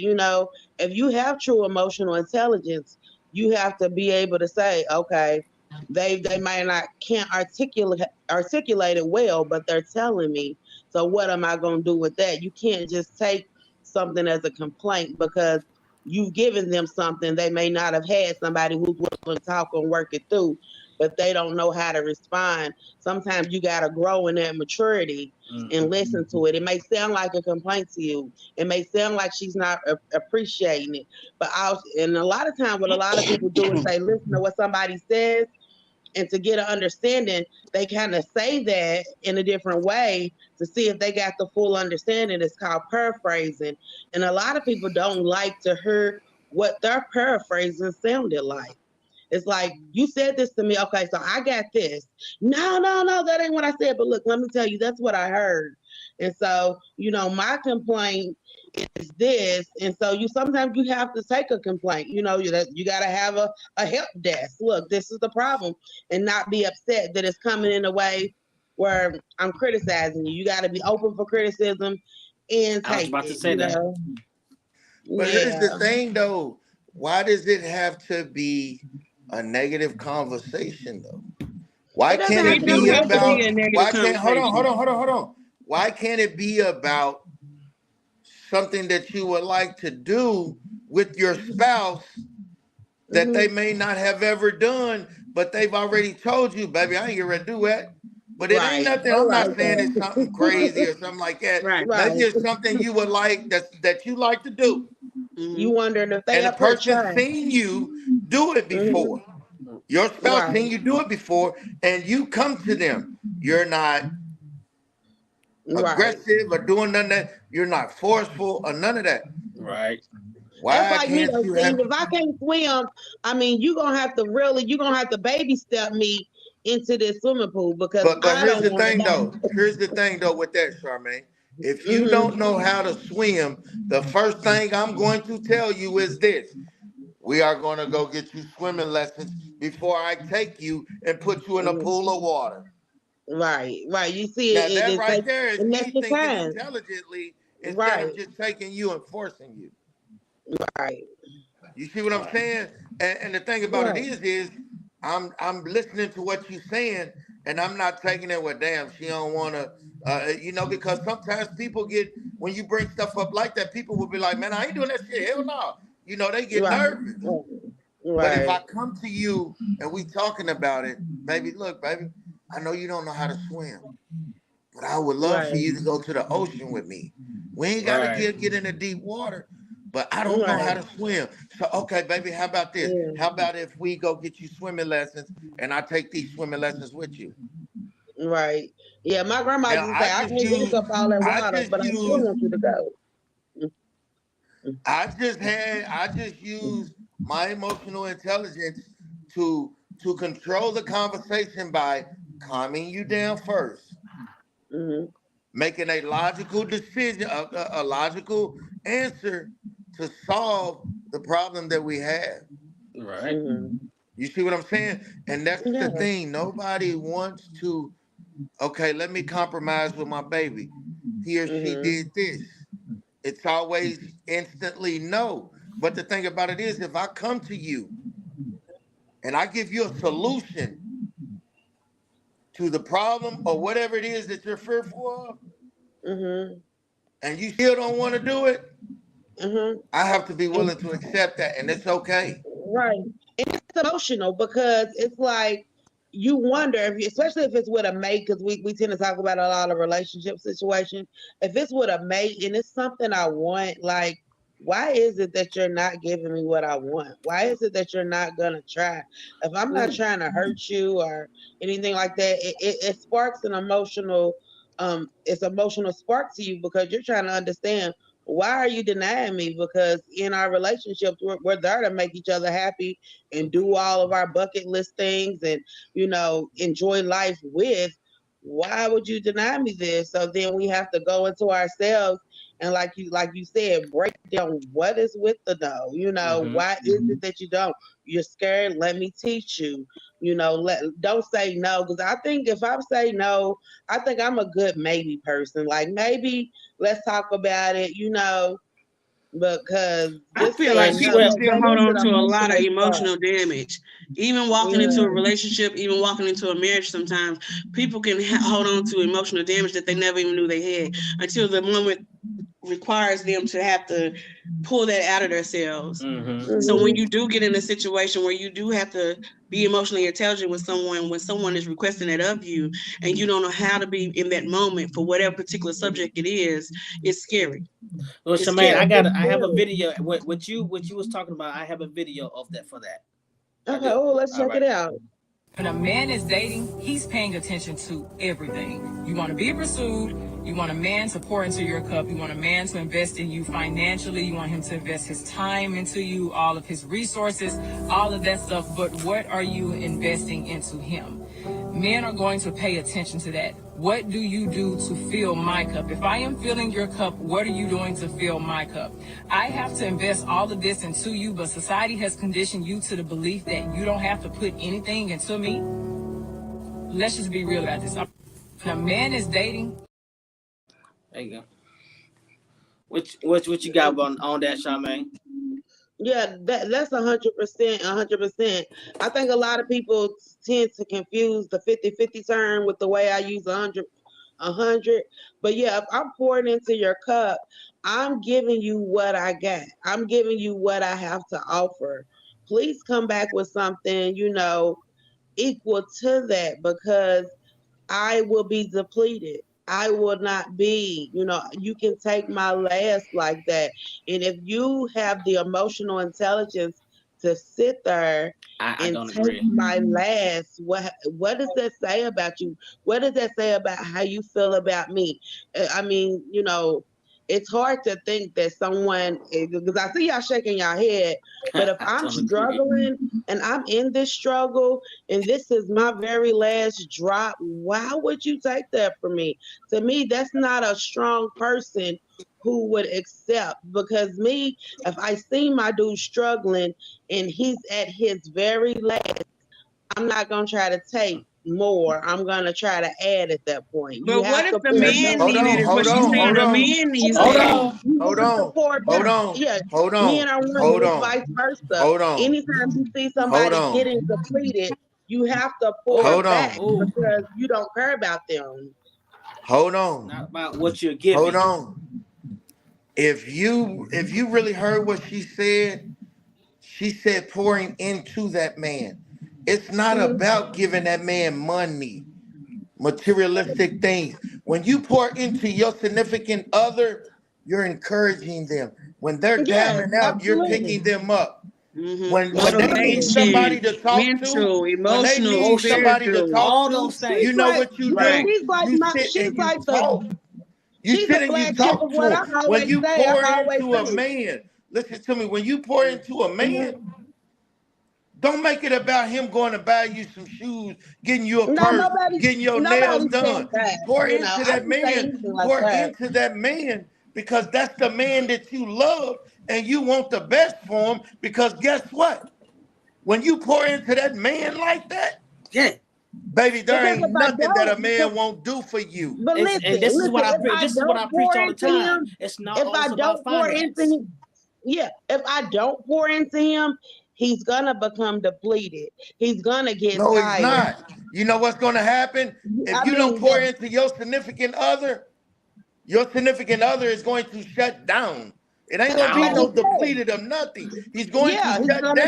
If you have true emotional intelligence, you have to be able to say, okay, they might not can't articulate it well, but they're telling me. So what am I going to do with that? You can't just take something as a complaint because you've given them something. They may not have had somebody who's willing to talk and work it through, but they don't know how to respond. Sometimes you got to grow in that maturity and listen to it. It may sound like a complaint to you. It may sound like she's not appreciating it. And a lot of times what a lot of people do is they listen to what somebody says, and to get an understanding, they kind of say that in a different way to see if they got the full understanding. It's called paraphrasing. And a lot of people don't like to hear what their paraphrasing sounded like. It's like, you said this to me. Okay, so I got this. No, that ain't what I said. But look, let me tell you, that's what I heard. And so, my complaint is this. And so sometimes you have to take a complaint. You got to have a help desk. Look, this is the problem, and not be upset that it's coming in a way where I'm criticizing you. You got to be open for criticism and take I was about to say that. that. But here's the thing, though. Why does it have to be a negative conversation, though? Why can't it be about? Why can't hold on? Why can't it be about something that you would like to do with your spouse that they may not have ever done, but they've already told you, baby, I ain't getting ready to do that. But it ain't nothing. I'm not saying it's something crazy or something like that. Maybe it's something you would like that you like to do. You wondering if they and the person seen you do it before. Your spouse seen you do it before, and you come to them. You're not aggressive or doing none of that. You're not forceful or none of that. Right. Why That's like can't me, you Steve. If I can't swim, I mean, you're gonna have to baby step me into this swimming pool because but here's the thing though. Here's the thing though with that, Charmaine. If you don't know how to swim, the first thing I'm going to tell you is this. We are going to go get you swimming lessons before I take you and put you in a pool of water. Right. You see, now that right there is me thinking intelligently instead of just taking you and forcing you. Right. You see what I'm saying? And the thing about it is I'm listening to what you're saying, and I'm not taking it with damn. She don't want to, because sometimes people get, when you bring stuff up like that, people will be like, man, I ain't doing that shit. Hell no. They get nervous. But if I come to you and we talking about it, baby, look, baby, I know you don't know how to swim, but I would love for you to go to the ocean with me. We ain't got to get in the deep water, but I don't know how to swim. So, okay, baby, how about this? How about if we go get you swimming lessons and I take these swimming lessons with you? Right. Yeah, my grandma used to say, I can't drink up all that water, but I still want you to go. I just used my emotional intelligence to control the conversation by calming you down first, making a logical decision, a logical answer to solve the problem that we have. Right. You see what I'm saying? And that's the thing. Nobody wants to, okay, let me compromise with my baby. He or she did this. It's always instantly no. But the thing about it is, if I come to you and I give you a solution to the problem or whatever it is that you're fearful of, and you still don't want to do it, I have to be willing to accept that, and it's okay. Right. And it's emotional because it's like, you wonder, especially if it's with a mate, because we tend to talk about a lot of relationship situations. If it's with a mate and it's something I want, like, why is it that you're not giving me what I want? Why is it that you're not going to try? If I'm not trying to hurt you or anything like that, it sparks an emotional it's emotional spark to you because you're trying to understand why are you denying me? Because in our relationships, we're there to make each other happy and do all of our bucket list things and, you know, enjoy life with. Why would you deny me this? So then we have to go into ourselves and like you said, break down what is with the no. You know, why is it that you don't? You're scared. Let me teach you. You know, don't say no. Because I think if I say no, I think I'm a good maybe person. Like maybe let's talk about it, you know, because I feel like people still hold on to a lot of emotional damage. Even walking into a relationship, even walking into a marriage, sometimes people can hold on to emotional damage that they never even knew they had until the moment requires them to have to pull that out of themselves. So when you do get in a situation where you do have to be emotionally intelligent with someone, when someone is requesting it of you and you don't know how to be in that moment for whatever particular subject it is, it's scary. Well, Charmaine, I have a video. What you was talking about, I have a video of that for that. Okay, let's check it out. When a man is dating, he's paying attention to everything. You want to be pursued. You want a man to pour into your cup. You want a man to invest in you financially. You want him to invest his time into you, all of his resources, all of that stuff. But what are you investing into him? Men are going to pay attention to that. What do you do to fill my cup? If I am filling your cup, what are you doing to fill my cup? I have to invest all of this into you, but society has conditioned you to the belief that you don't have to put anything into me. Let's just be real about this. When a man is dating. There you go. What you got on that, Charmaine? Yeah, that's 100%. I think a lot of people tend to confuse the 50-50 term with the way I use 100. But yeah, if I'm pouring into your cup, I'm giving you what I got. I'm giving you what I have to offer. Please come back with something, you know, equal to that because I will be depleted. I will not be, you know, you can take my last like that. And if you have the emotional intelligence to sit there and take my last, what does that say about you? What does that say about how you feel about me? I mean, you know, it's hard to think that someone, because I see y'all shaking your head, but if I'm struggling and I'm in this struggle and this is my very last drop, why would you take that from me? To me, that's not a strong person who would accept, because me, if I see my dude struggling and he's at his very last, I'm not going to try to take more. I'm going to try to add at that point. But what if the man needed it? What she's saying, the man needs Hold on. Men are women, vice versa. Anytime you see somebody getting depleted, you have to pour back because you don't care about them. Hold on. Not about what you're giving. Hold on. If you really heard what she said pouring into that man. It's not about giving that man money, materialistic things. When you pour into your significant other, you're encouraging them. When they're down and out, you're picking them up. When they need somebody to talk to, emotional, all those things. You know what you do? She's like the you sit and you talk to him. When you pour into a man, listen to me. When you pour into a man, don't make it about him going to buy you some shoes, getting you a purse, getting your nails done. Pour into that man. Pour into that man because that's the man that you love and you want the best for him. Because guess what? When you pour into that man like that, baby, there ain't nothing that a man won't do for you. But listen, this is what I preach all the time. It's not also about finance. If I don't pour into him, he's gonna become depleted. He's gonna get tired. No, he's not. You know what's gonna happen? If you don't pour into your significant other is going to shut down. It ain't gonna be no depleted of nothing. He's going to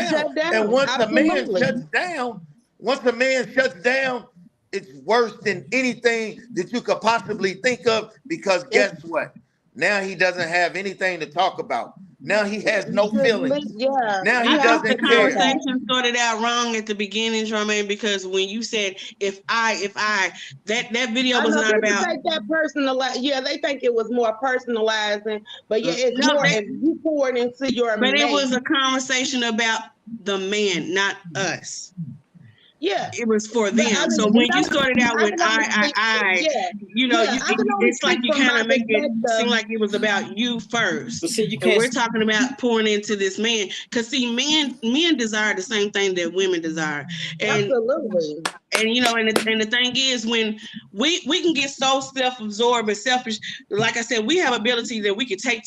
shut down. And once a man shuts down, it's worse than anything that you could possibly think of, because guess what? Now he doesn't have anything to talk about. Now he has no feelings. Yeah. Now he I thought the doesn't care. conversation started out wrong at the beginning, Charmaine, because when you said if I that video was not people about take that personalized. Yeah, they think it was more personalizing, but yeah, it's No, more that- if you poured into your but it mate. was a conversation about the man, not us. Yeah. It was for But them. I mean, So when you started out with can understand- I, you know, yeah, I can only it's like speak you from kind my of make it perspective. seem like it was about you first. But see, you And can't. we're talking about pouring into this man, because see, men desire the same thing that women desire, and Absolutely. you know, and the thing is, when we can get so self-absorbed and selfish, like I said, we have ability that we can take,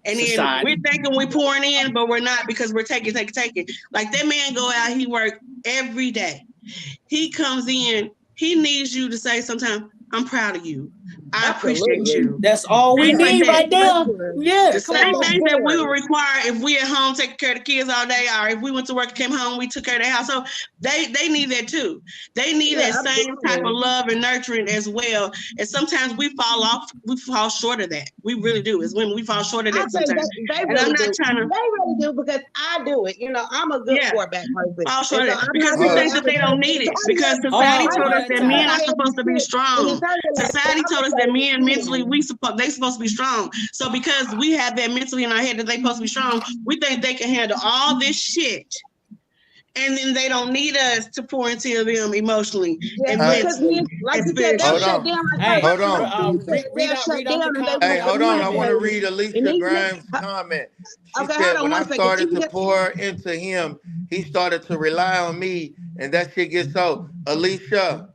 and then Society. we're thinking we're pouring in, but we're not, because we're taking. Like that man go out, he work every day. He comes in, he needs you to say sometimes, I'm proud of you. I appreciate Absolutely. you. That's all we Things like need that. right there. Yeah, The come same on. things that we would require if we at home taking care of the kids all day, or if we went to work and came home, we took care of the household. They need that too. They need that same type of love and nurturing as well. And sometimes we fall short of that. We really do. As women, we fall short of I that think sometimes. they And really I'm not do. trying to They really do because I do it. You know, I'm a good quarterback person. fall short of And so that I'm because not we gonna think that they don't need it, because society told us that men are supposed to be strong. Society told us that men mentally they supposed to be strong. So because we have that mentally in our head that they supposed to be strong, we think they can handle all this shit, and then they don't need us to pour into them emotionally and mentally. Like you said, and they'll Hold shut on. down. Hey, Hold on. read out the Hey, hold on. I want to And read Alicia he- Grimes' comment. She Okay, said, hold on when I one second. started She to just- pour into him, he started to rely on me, and that shit gets so. Alicia,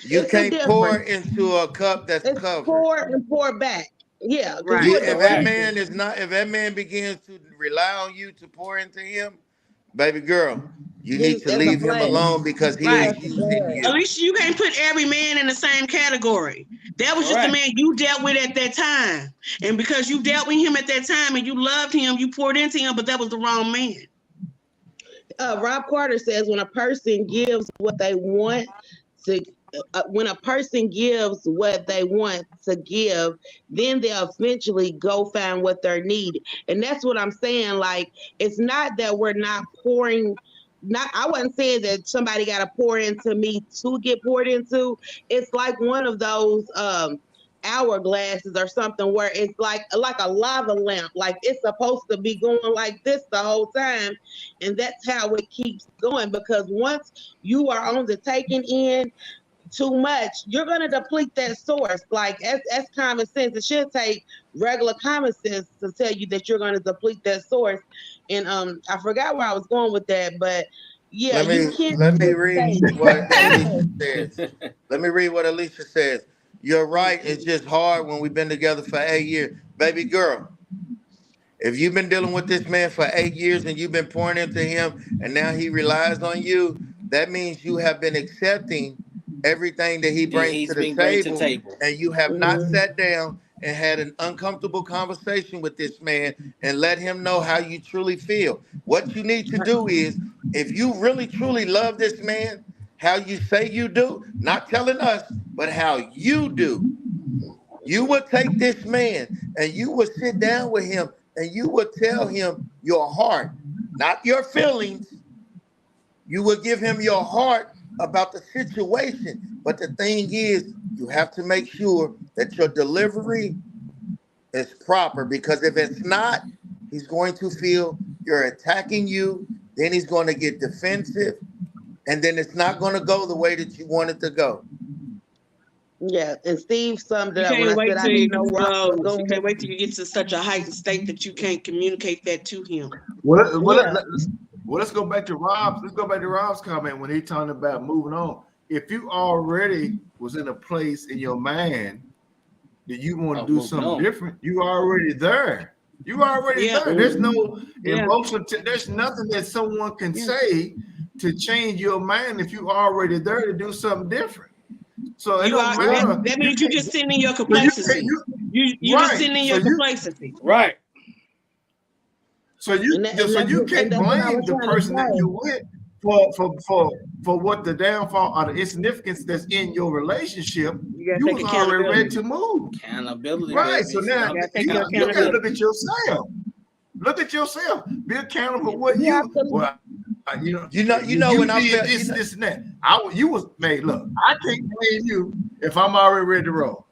you It's a can't pour difference. into a cup that's It's covered. pour and pour back. Yeah. 'cause Right. you a If that deflector. man is not, if that man begins to rely on you to pour into him, baby girl, you need to That's a leave him flag. alone because he Right. is using you. Alicia, you can't put every man in the same category. That was just the man you dealt with at that time. And because you dealt with him at that time and you loved him, you poured into him, but that was the wrong man. Rob Carter says when a person gives what they want to, give, then they'll eventually go find what they're needing. And that's what I'm saying. Like, it's not that we're not pouring. I wasn't saying that somebody got to pour into me to get poured into. It's like one of those hourglasses or something where it's like a lava lamp. Like it's supposed to be going like this the whole time, and that's how it keeps going. Because once you are on the taking in too much, you're gonna deplete that source. Like that's common sense. It should take regular common sense to tell you that you're gonna deplete that source. And I forgot where I was going with that, but yeah, you can't. Let me read what Alicia says. Let me read what Alicia says. You're right. It's just hard when we've been together for 8 years. Baby girl, if you've been dealing with this man for 8 years and you've been pouring into him and now he relies on you, that means you have been accepting everything that he brings to the table, and you have not sat down and had an uncomfortable conversation with this man and let him know how you truly feel. What you need to do is, if you really truly love this man, how you say you do, not telling us, but how you do, you would take this man and you would sit down with him and you would tell him your heart, not your feelings. You would give him your heart about the situation. But the thing is, you have to make sure that your delivery is proper, because if it's not, he's going to feel you're attacking you. Then he's going to get defensive, and then it's not going to go the way that you want it to go. Yeah, and Steve summed it You up when can't I wait said I till didn't you know where I was going. You can't wait till you get to such a heightened state that you can't communicate that to him. Let's go back to Rob's. Let's go back to Rob's comment when he talking about moving on. If you already was in a place in your mind that you want to do something different, you already there. You already there. There's no emotion. There's nothing that someone can say to change your mind if you already there to do something different. So it don't matter. That means you just sitting in your complacency. You just sitting in your complacency. Right. So you can't blame the person that you with for what the downfall or the insignificance that's in your relationship. You was already ready to move. Accountability. Right. Baby. So now you gotta look at yourself. Look at yourself. Be accountable for what you. Well, you know when I felt this and that. You was made. Look, I can't blame you if I'm already ready to roll.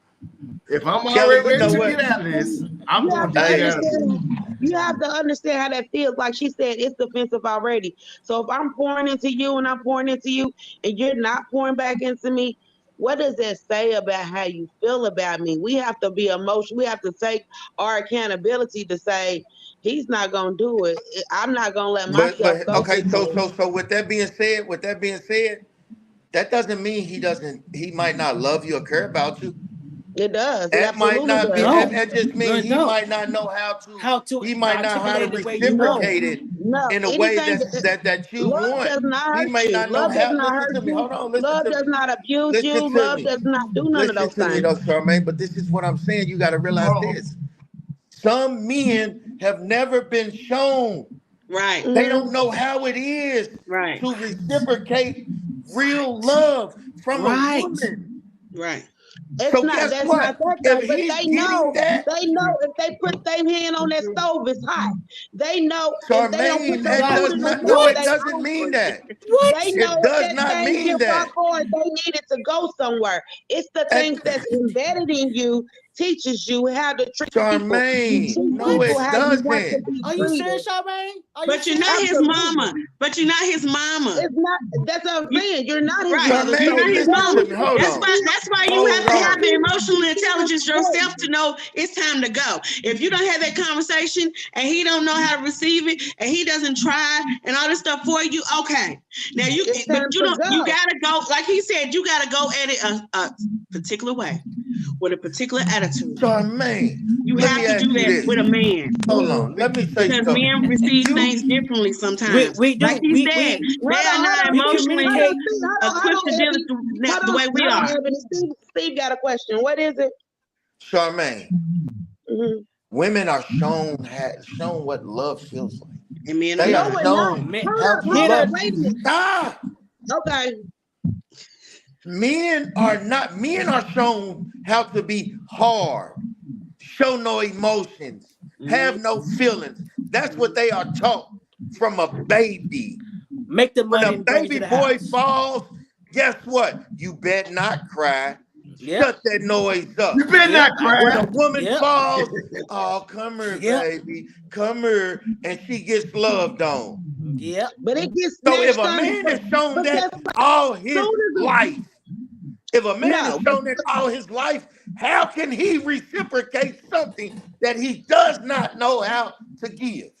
If I'm already ready to get out of this, I'm going to get out of it. You have to understand how that feels. Like she said, it's defensive already. So if I'm pouring into you and I'm pouring into you and you're not pouring back into me, what does that say about how you feel about me? We have to be emotional. We have to take our accountability to say, he's not going to do it. I'm not going to let myself go. Okay, so with that being said, that doesn't mean he might not love you or care about you. It does. That might not be. That just means he might not know how to. He might not know how to reciprocate it in a way that you want. He may not know how. Listen to me. Hold on. Love does not abuse you. Love does not do none of those things. Listen to me, though, Charmaine. But this is what I'm saying. You got to realize this. Some men have never been shown. Right. They don't know how it is to reciprocate real love from a woman. Right. It's so not, guess that's what? not that If thing, but he's they know that, if they put their hand on that stove, it's hot. They know Charmaine, if they don't put it doesn't mean that. They know it does not mean that. They need it to go somewhere. It's the things that's embedded in you, teaches you how to treat Charmaine, people. no, it doesn't. Are you serious, Charmaine? But you're not his mama. But you're not his mama. It's not. That's what I'm saying. You're not his mother. You're not his mama. That's why you have to have the emotional intelligence yourself to know it's time to go. If you don't have that conversation and he don't know how to receive it and he doesn't try and all this stuff for you, okay. Now you gotta go, like he said, you gotta go at it a particular way with a particular attitude. Charmaine, you have to do that with a man. Hold on, let me say because something. men receive things differently sometimes. We do. Like he said, they are not emotionally equipped to deal with the way we are. Steve got a question. What is it? Charmaine, women are shown what love feels like. And men they are shown how to love. Stop. Okay. Men are shown how to be hard, show no emotions, have no feelings. That's what they are taught from a baby. Make the money. When a baby boy falls, guess what? You better not cry. Shut that noise up. You better not cry. When a woman falls, oh, come here, baby. Come here. And she gets loved on. Yeah. But it gets so if a man is shown that all his life, if a man is shown that all his life, how can he reciprocate something that he does not know how to give?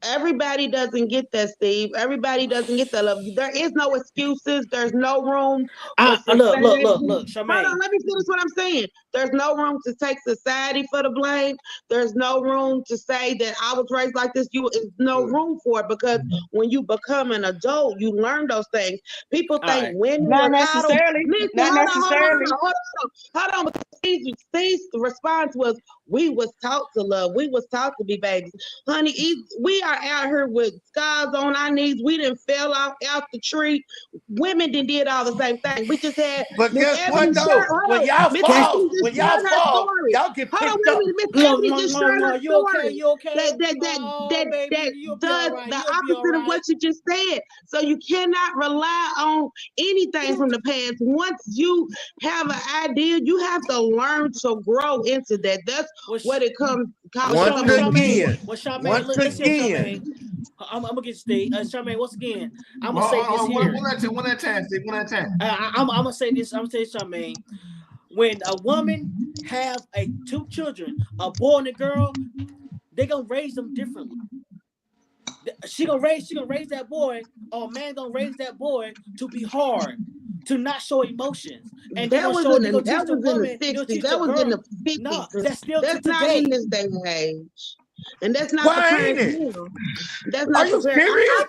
Everybody doesn't get that, Steve. Everybody doesn't get that love. There is no excuses. There's no room. Look, Charmaine. Hold on, let me finish what I'm saying. There's no room to take society for the blame. There's no room to say that I was raised like this. There's no room for it because when you become an adult, you learn those things. People think women not necessarily. Not necessarily. Hold on. Steve's response was, we was taught to love. We was taught to be babies. Honey, we are out here with scars on our knees. We didn't fell out the tree. Women did all the same thing. We just had. But guess what though? When y'all fall, y'all get picked up. You okay? That does the opposite of what you just said. So you cannot rely on anything from the past. Once you have an idea, you have to learn to grow into that. That's what it comes. Once again. I'm gonna get Steve. Charmaine, once again, I'm gonna say this here. One at a time, Steve. One at a time. I'm gonna say this. I'm gonna say, Charmaine, when a woman have two children, a boy and a girl, they gonna raise them differently. She gonna raise that boy, or a man gonna raise that boy to be hard, to not show emotions. And that was in the 60s. That was in the 50s. No, that's not in this day and age. And that's not preparing you. That's not. Are you serious?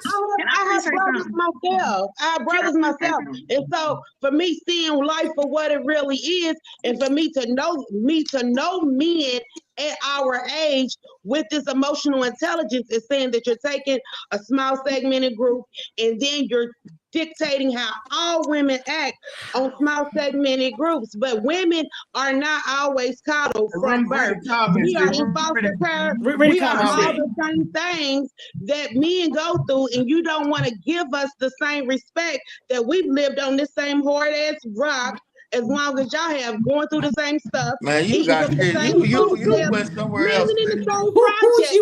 I have brothers myself. I have brothers myself. And so for me, seeing life for what it really is, and for me to know men at our age with this emotional intelligence is saying that you're taking a small segmented group and then you're dictating how all women act on small segmented groups. But women are not always coddled from birth. We are in foster care. We are all the same things that men go through, and you don't want to give us the same respect that we've lived on this same hard ass rock as long as y'all have, going through the same stuff. Man, you got shit. You went somewhere else. Living in the same project.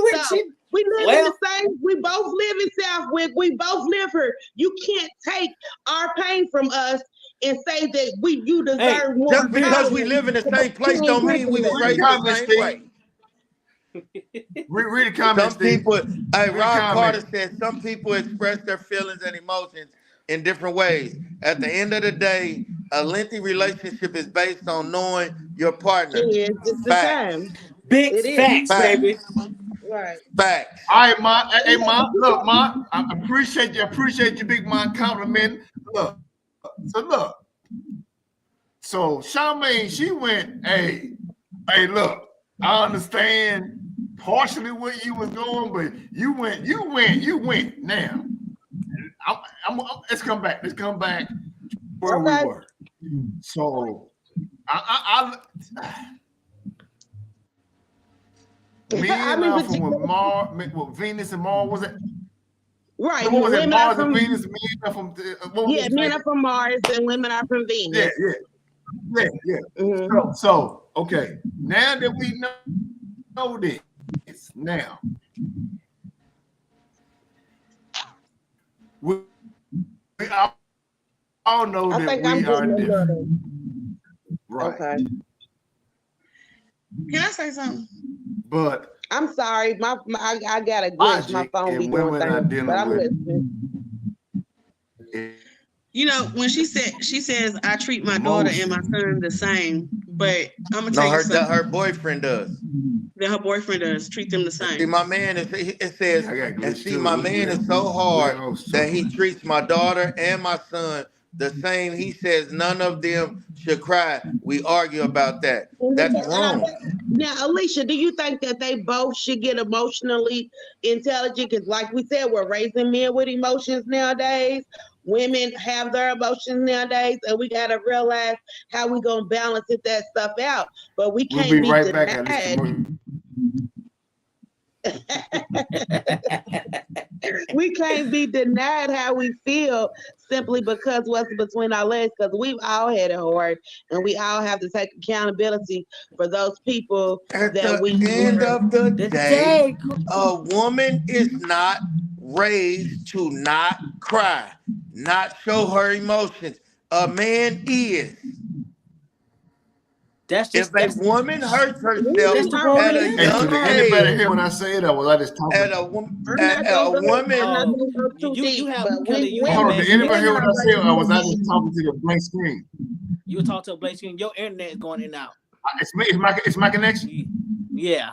We live in the same, we both live in Southwick. We both live here. You can't take our pain from us and say that you deserve more. Just because we live in the same place don't mean we was raised the same way. Read the comments. Some people, Rob Carter said, some people express their feelings and emotions in different ways. At the end of the day, a lengthy relationship is based on knowing your partner. It's the same. Big facts, baby. Right. Facts. All right, Ma. Hey, Ma. Look, Ma. I appreciate you, Big Ma, compliment. Look. So Charmaine, she went, hey, look, I understand partially where you was going, but you went. Now, let's come back. Where we were. So, with Venus and Mars, was it? Right. So what was it? Mars and Venus. Men are from Mars and women are from Venus. Yeah. Mm-hmm. So okay. Now that we know this, now we all know that we are different. Right. Okay. Can I say something? But I'm sorry, I got a glitch. My phone be doing things, but I'm listening. You know, when she says I treat my daughter and my son the same, but I'm gonna tell you something. Her boyfriend does. That her boyfriend does treat them the same. See, my man my man is so hard that he treats my daughter and my son the same. He says none of them should cry. We argue about that. That's wrong. Now, Alicia, do you think that they both should get emotionally intelligent? Because like we said, we're raising men with emotions nowadays. Women have their emotions nowadays, and we got to realize how we going to balance that stuff out. But we can't be right denied. We can't be denied how we feel simply because what's between our legs, because we've all had it hard, and we all have to take accountability for those people at the end of the day. A woman is not raised to not cry, not show her emotions. A man is. If a woman hurts herself at a young age, anybody hear when I say it, or was I just talking? At a woman, Hold on. Did anybody hear what I said, or was I just talking to the blank screen? You were talking to a blank screen. Your internet is going in and out. It's my connection. Yeah.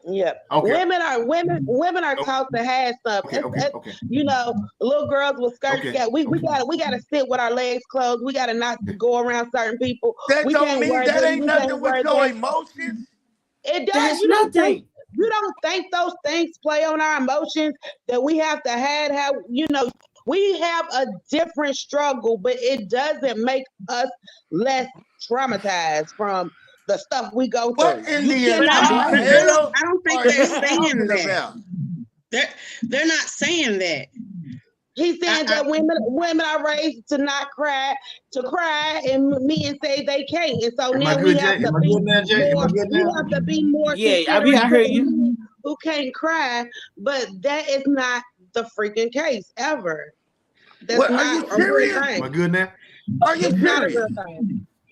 Yeah. Okay. Women are taught to have stuff. Okay. You know, little girls with skirts. Okay. We gotta sit with our legs closed. We gotta not go around certain people. That we don't mean that ain't nothing with your emotions. It does. That's You nothing. don't think those things play on our emotions, that we have to have we have a different struggle, but it doesn't make us less traumatized from the stuff we go through. What in the I don't think they're saying that. They're not saying that. He's saying that women are raised to not cry, and men say they can't. And so now we have to be more. Yeah, I heard you. Who can't cry, but that is not the freaking case ever. That's what, not are you serious? Am I good now? Are you serious?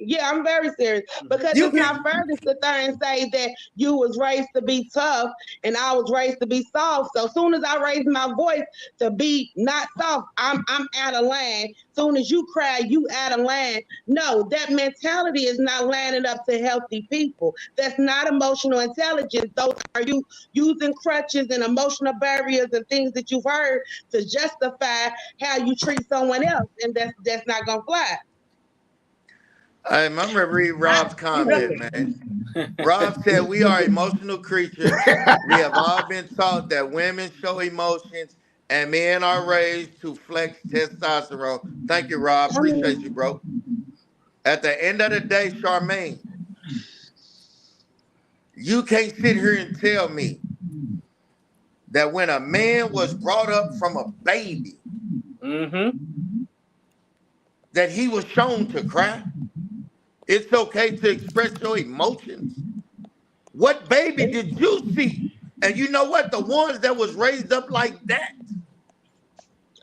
Yeah, I'm very serious, because it's not fair to sit there and say that you was raised to be tough and I was raised to be soft. So as soon as I raise my voice to be not soft, I'm out of line. Soon as you cry, you out of line. No, that mentality is not lining up to healthy people. That's not emotional intelligence. Those are you using crutches and emotional barriers and things that you've heard to justify how you treat someone else, and that's not gonna fly. I'm gonna read Rob's comment, man. Rob said, we are emotional creatures. We have all been taught that women show emotions and men are raised to flex testosterone. Thank you, Rob. Appreciate you, bro. At the end of the day, Charmaine, you can't sit here and tell me that when a man was brought up from a baby, that he was shown to cry. It's okay to express your emotions. What baby did you see? And you know what? The ones that was raised up like that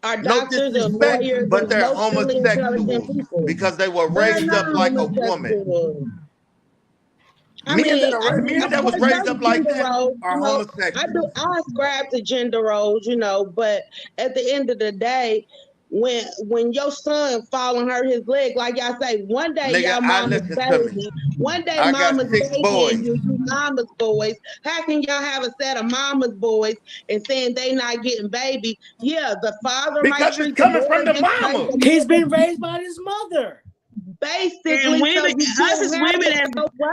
are no doctors and disrespect, lawyers, but they're emotionally intelligent homosexuals people. because they were They're raised not up like a woman. homosexuals. I Men mean, that was raised up like gender that roles, are you know, homosexual. I ascribe to gender roles, you know, but at the end of the day, when your son fall and hurt his leg, like y'all say, one day Nigga, y'all mama's baby, one day I got mama's 6 baby boys. and you mama's boys. How can y'all have a set of mama's boys and saying they not getting baby? Yeah, the father might Because treat it's coming the from the boy this way, mama. but He's been raised by his mother. basically, And women, so us as women, as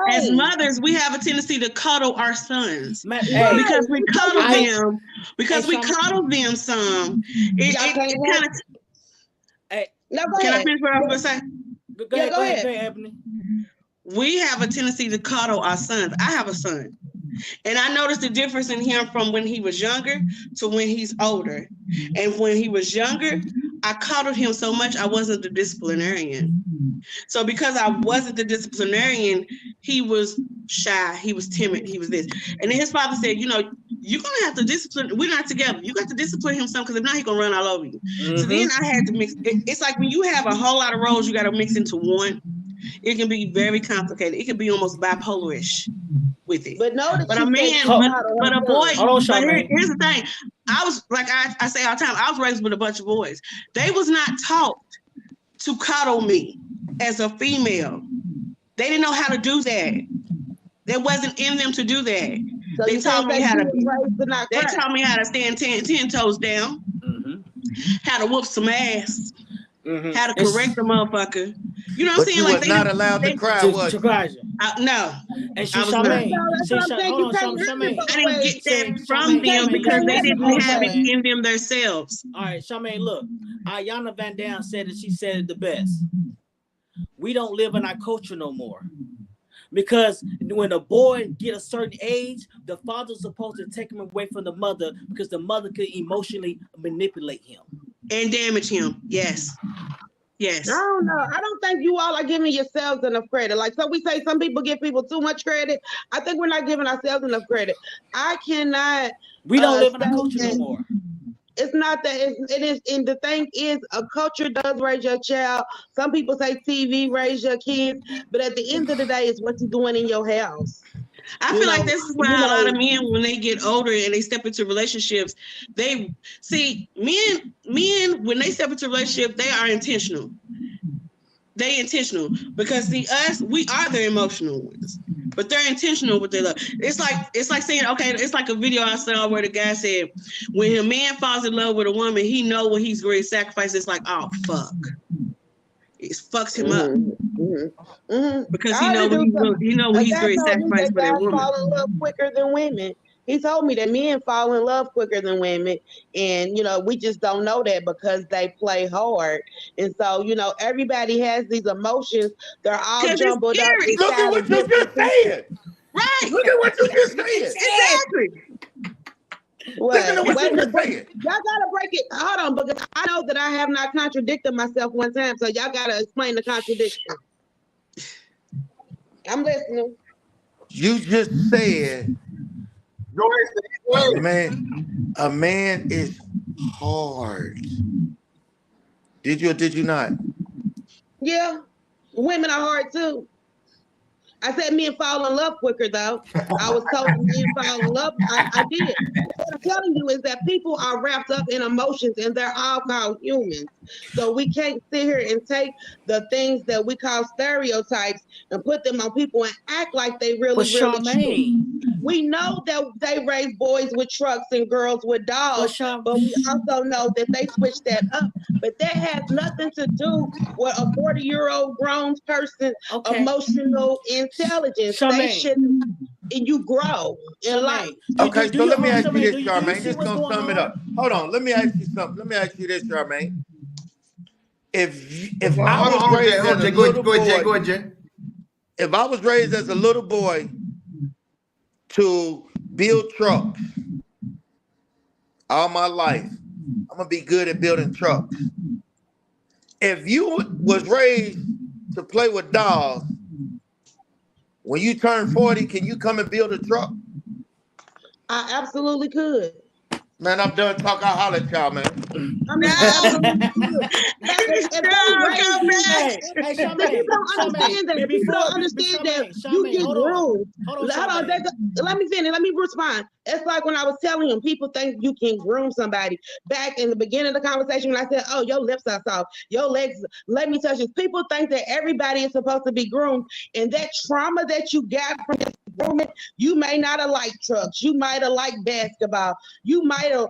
as mothers, we have a tendency to cuddle our sons Hey, because we cuddle I- them. Because Hey, we Charmaine. cuddle them some. It kind of. Hey, no, go Can I ahead. finish what I was gonna say? go ahead, Ebony. We have a tendency to coddle our sons. I have a son. And I noticed the difference in him from when he was younger to when he's older. And when he was younger, I coddled him so much I wasn't the disciplinarian. So because I wasn't the disciplinarian, he was shy, he was timid, he was this. And then his father said, you know, you're gonna have to discipline, we're not together. You got to discipline him some because if not, he's gonna run all over you. So then I had to mix. It's like when you have a whole lot of roles, you got to mix into one. It can be very complicated. It can be almost bipolar-ish with it. But notice, but a man, but a boy. But here's the thing. I was like I say all the time. I was raised with a bunch of boys. They was not taught to coddle me as a female. They didn't know how to do that. That wasn't in them to do that. So they taught me how to. They taught me how to stand 10 toes down. How to whoop some ass. How to correct the motherfucker. You know what I'm saying? You Like was not allowed to cry, was you? No. And I was not. Charmaine. I didn't get that from them because they didn't have it in them themselves. All right, Charmaine, look. Ayana Van Dam said it. She said it the best. We don't live in our culture no more. Because when a boy get a certain age, the father's supposed to take him away from the mother because the mother could emotionally manipulate him. And damage him. Yes. Yes. I don't know. I don't think you all are giving yourselves enough credit. Like, so we say some people give people too much credit. I think we're not giving ourselves enough credit. I cannot. We don't live in a culture no more. It's not that it is, and the thing is, a culture does raise your child. Some people say TV raise your kids, but at the end of the day, it's what you're doing in your house. I feel like this is why a lot of men, when they get older and they step into relationships, they see men when they step into a relationship, they are intentional. They intentional because see us, we are the emotional ones, but they're intentional with their love. It's like saying, okay, it's like a video I saw where the guy said, when a man falls in love with a woman, he know what he's going to sacrifice. It's like, oh fuck. It fucks him up because he know what he's going to sacrifice for that woman. Fall in love quicker than women. He told me that men fall in love quicker than women, and we just don't know that because they play hard. And so everybody has these emotions. They're all jumbled up. Look at what you just said. Right. Look at what you just said. Exactly. Listen to what you just said. Y'all gotta break it. Hold on, because I know that I have not contradicted myself one time, so y'all gotta explain the contradiction. I'm listening. You just said, a man is hard. Did you or did you not? Yeah, women are hard too. I said men fall in love quicker, though. I was told men fall in love. I did. What I'm telling you is that people are wrapped up in emotions, and they're all called humans. So we can't sit here and take the things that we call stereotypes and put them on people and act like they really true. We know that they raise boys with trucks and girls with dogs, but we also know that they switch that up. But that has nothing to do with a 40-year-old grown person's emotional intelligence. They shouldn't. and you grow in life. Okay, so let me ask you this, Charmaine. This gonna sum it up. Hold on, let me ask you something. Let me ask you this, Charmaine. If I was raised as a little boy, if I was raised as a little boy to build trucks all my life, I'm gonna be good at building trucks. If you was raised to play with dolls, when you turn 40, can you come and build a truck? I absolutely could. Man, I'm done talking. I'll holler at y'all, man. I mean, people don't understand that you get groomed. Let me finish. Let me respond. It's like when I was telling him, people think you can groom somebody. Back in the beginning of the conversation, when I said, "Oh, your lips are soft, your legs, let me touch you." People think that everybody is supposed to be groomed, and that trauma that you got from this grooming, you may not have liked trucks, you might have liked basketball, you might have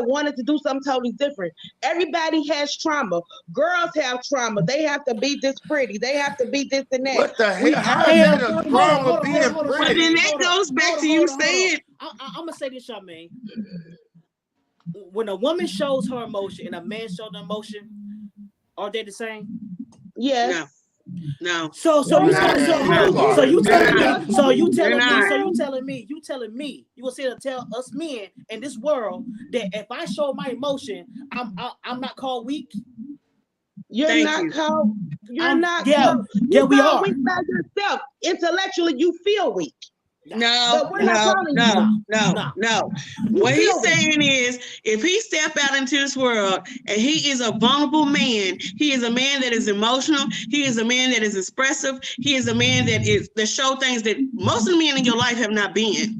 wanted to do something totally different. Everybody has trauma. Girls have trauma. They have to be this pretty. They have to be this and that. What the hell? How is that a trauma being pretty? Well, then that goes back to you saying. I'm gonna say this, Charmaine. When a woman shows her emotion and a man shows their emotion, are they the same? Yes. No. So you telling me, you will say to tell us men in this world that if I show my emotion, I'm not called weak. You're not called. You're not. Yeah, we are. Weak by yourself. Intellectually, you feel weak. No. What he's saying is, if he step out into this world and he is a vulnerable man, he is a man that is emotional, he is a man that is expressive, he is a man that show things that most of the men in your life have not been.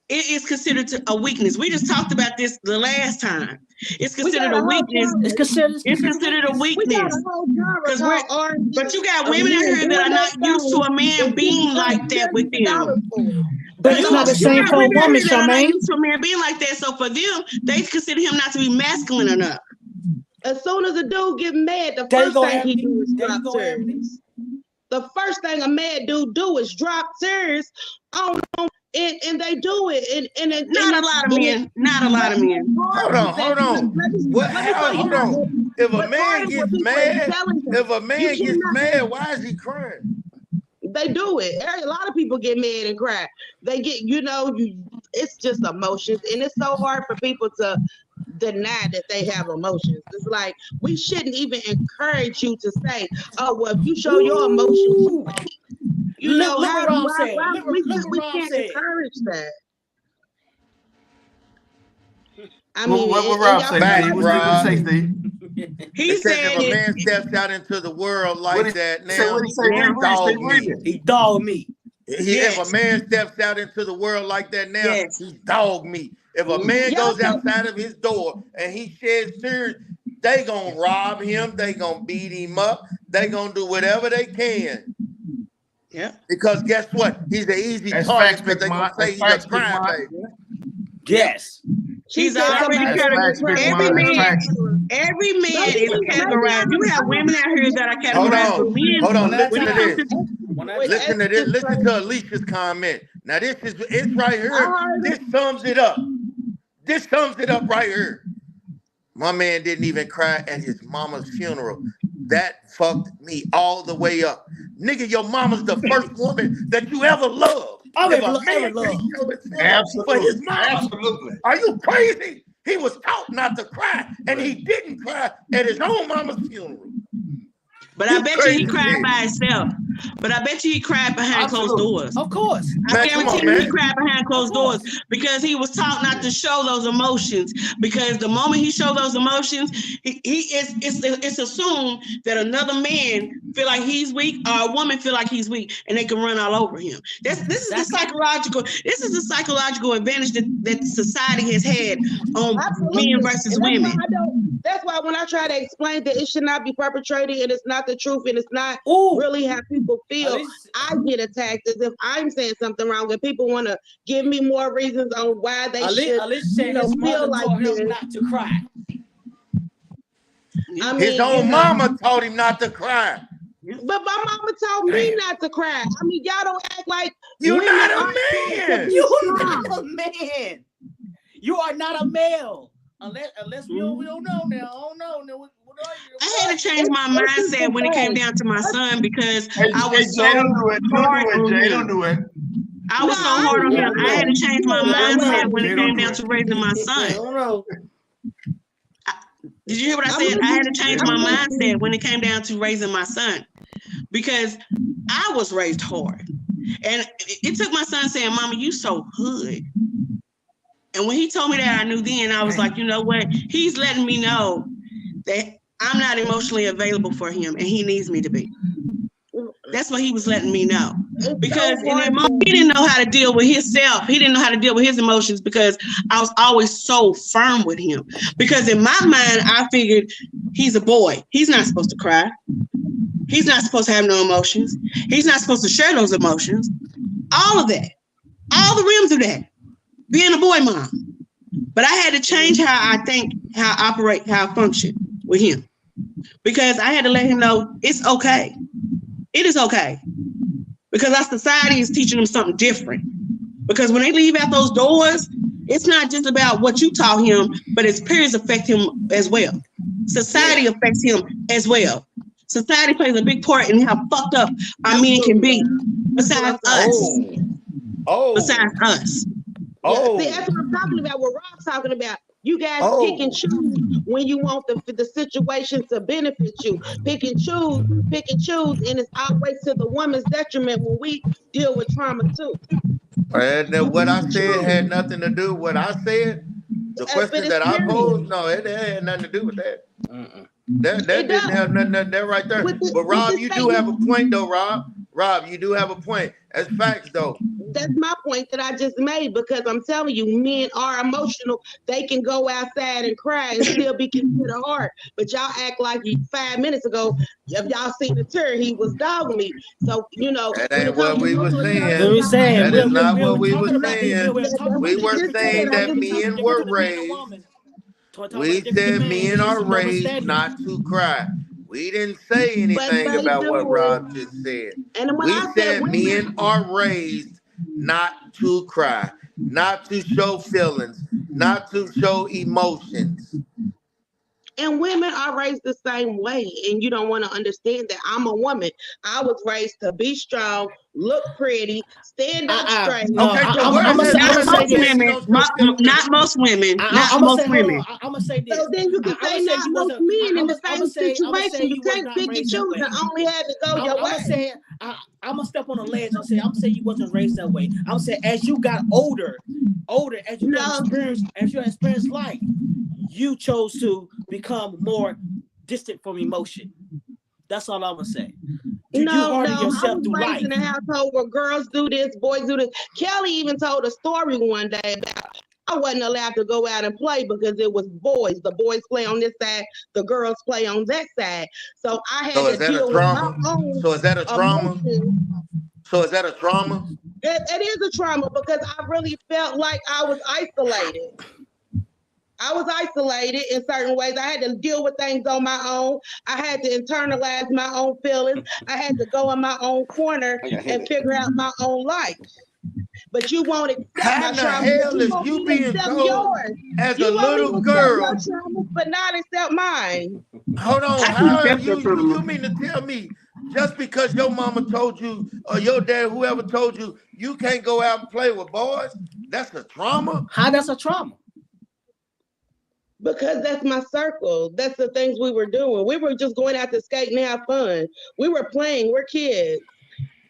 It is considered a weakness. We just talked about this the last time. It's considered a weakness. It's considered a weakness. But you got women out here that are not used to a man being like that with them. But it's not the same for a woman, Charmaine. Used to a man being like that, so for them, they consider him not to be masculine enough. As soon as a dude get mad, the first thing he do is drop tears. The first thing a mad dude do is drop tears on them. And they do it, and not a lot of men. Not a lot of men. Hold on. Hold on. If a man gets mad, why is he crying? They do it. A lot of people get mad and cry. They get, it's just emotions, and it's so hard for people to deny that they have emotions. It's like we shouldn't even encourage you to say, "Oh, well, if you show your emotions." We can't encourage that. I mean, what Rob said? What say, he said if a man steps out into the world like that, now he dog me. If a man steps out into the world like that now, he dog me. If a man goes outside of his door and he sheds tears, they gonna rob him. They gonna beat him up. They gonna do whatever they can. Yeah. Because guess what? He's an easy target because they gonna say he's a crime baby. Yes. She's already categorized. Every man is categorized. You have women out here that are categorized. Hold on. Listen to this. Listen to Alicia's comment. Now it's right here. This sums it up. This sums it up right here. My man didn't even cry at his mama's funeral. That fucked me all the way up. Nigga, your mama's the first woman that you ever loved. Absolutely. For his mama. Absolutely. Are you crazy? He was taught not to cry, and he didn't cry at his own mama's funeral. But I bet you he cried by himself. But I bet you he cried behind closed doors. Of course. I guarantee you he cried behind closed doors because he was taught not to show those emotions. Because the moment he showed those emotions, it's assumed that another man feel like he's weak or a woman feel like he's weak and they can run all over him. This is the psychological advantage that society has had on men versus women. That's why when I try to explain that it should not be perpetrated and it's not the truth and it's not really how people feel, I get attacked as if I'm saying something wrong and people want to give me more reasons on why they should feel like this. Not to cry. His own mama told him not to cry. But my mama told me not to cry. I mean, y'all don't act like You're women not a aren't supposed to man. be You're strong. not a man. You are not a male. Unless we don't know now. I don't know. Now, what are you? I had to change my mindset when it came down to my son because I was so Jay, don't do it. hard Don't do on it, Jay. him. Don't do it. I was so hard on him. I had to change my mindset when Jay, it don't came do down it. to raising my I son. don't know. Did you hear what I said? I had to change my mindset when it came down to raising my son because I was raised hard. And it took my son saying, Mama, you so hood. And when he told me that, I knew then, I was like, you know what? He's letting me know that I'm not emotionally available for him and he needs me to be. That's what he was letting me know. Because in that moment, he didn't know how to deal with himself. He didn't know how to deal with his emotions because I was always so firm with him. Because in my mind, I figured he's a boy. He's not supposed to cry. He's not supposed to have no emotions. He's not supposed to share those emotions. All of that. All the rims of that. Being a boy mom. But I had to change how I think, how I operate, how I function with him. Because I had to let him know it's okay. It is okay. Because our society is teaching them something different. Because when they leave out those doors, it's not just about what you taught him, but his peers affect him as well. Society affects him as well. Society plays a big part in how fucked up our men can be. Besides us. Besides us. See, that's what I'm talking about. What Rob's talking about. You guys pick and choose when you want the situation to benefit you. Pick and choose, and it's always to the woman's detriment when we deal with trauma too. And what I said had nothing to do with what I said. The question that I posed, no, it had nothing to do with that. That didn't have nothing that right there. But Rob, you do have a point though, Rob. Rob, you do have a point. That's facts though. That's my point that I just made because I'm telling you, men are emotional. They can go outside and cry and still be considered hard. But y'all act like 5 minutes ago, if y'all seen the tour, he was dogging me. So, you know. That ain't what we were saying. That is not what we were saying. We were saying that men were raised. We said men are raised not to cry. We didn't say anything about what Rob just said. We said men are raised not to cry, not to show feelings, not to show emotions. And women are raised the same way, and you don't want to understand that. I'm a woman. I was raised to be strong, look pretty, stand up straight. Okay, so not most women. Not most women. I'm gonna say this. So then you can say not most men in the same situation. You can't pick and choose and only have it go your way. I'm gonna step on a ledge. I'm gonna say you wasn't raised that way. I'm gonna say as you got older, as you experienced life, you chose to become more distant from emotion. That's all I'm gonna say. You harden yourself through life. I was raised in a household where girls do this, boys do this. Kelly even told a story one day about I wasn't allowed to go out and play because it was boys. The boys play on this side, the girls play on that side. So I had to deal with my own. So is that a trauma? So is that a trauma? It is a trauma because I really felt like I was isolated. I was isolated in certain ways. I had to deal with things on my own. I had to internalize my own feelings. I had to go in my own corner and figure out my own life. But you won't accept how my trauma. the hell is you being told as a little girl, but not accept mine? Hold on, how you mean to tell me just because your mama told you or your dad, whoever told you, you can't go out and play with boys? That's a trauma? How that's a trauma? Because that's my circle. That's the things we were doing. We were just going out to skate and have fun. We were playing. We're kids.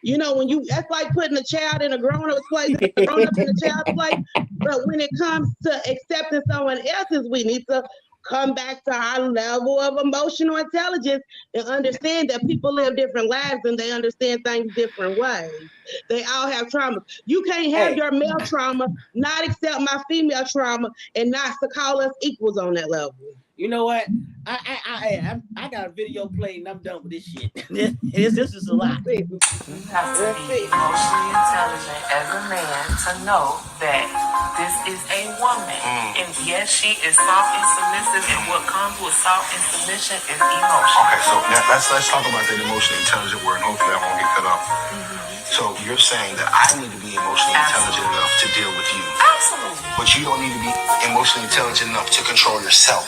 You know, that's like putting a child in a grown-up's place, a grown-up in a child's place. But when it comes to accepting someone else's, we need to come back to our level of emotional intelligence and understand that people live different lives and they understand things different ways. They all have trauma. You can't have your male trauma, not accept my female trauma, and not to call us equals on that level. You know what? I got a video played and I'm done with this shit. this is a lot. You have to be emotionally intelligent as a man to know that this is a woman. And yes, she is soft and submissive, and what comes with soft and submission is emotion. Okay, so let's talk about that emotionally intelligent word, and hopefully I won't get cut off. So you're saying that I need to be emotionally intelligent enough to deal with you. Absolutely. But you don't need to be emotionally intelligent enough to control yourself.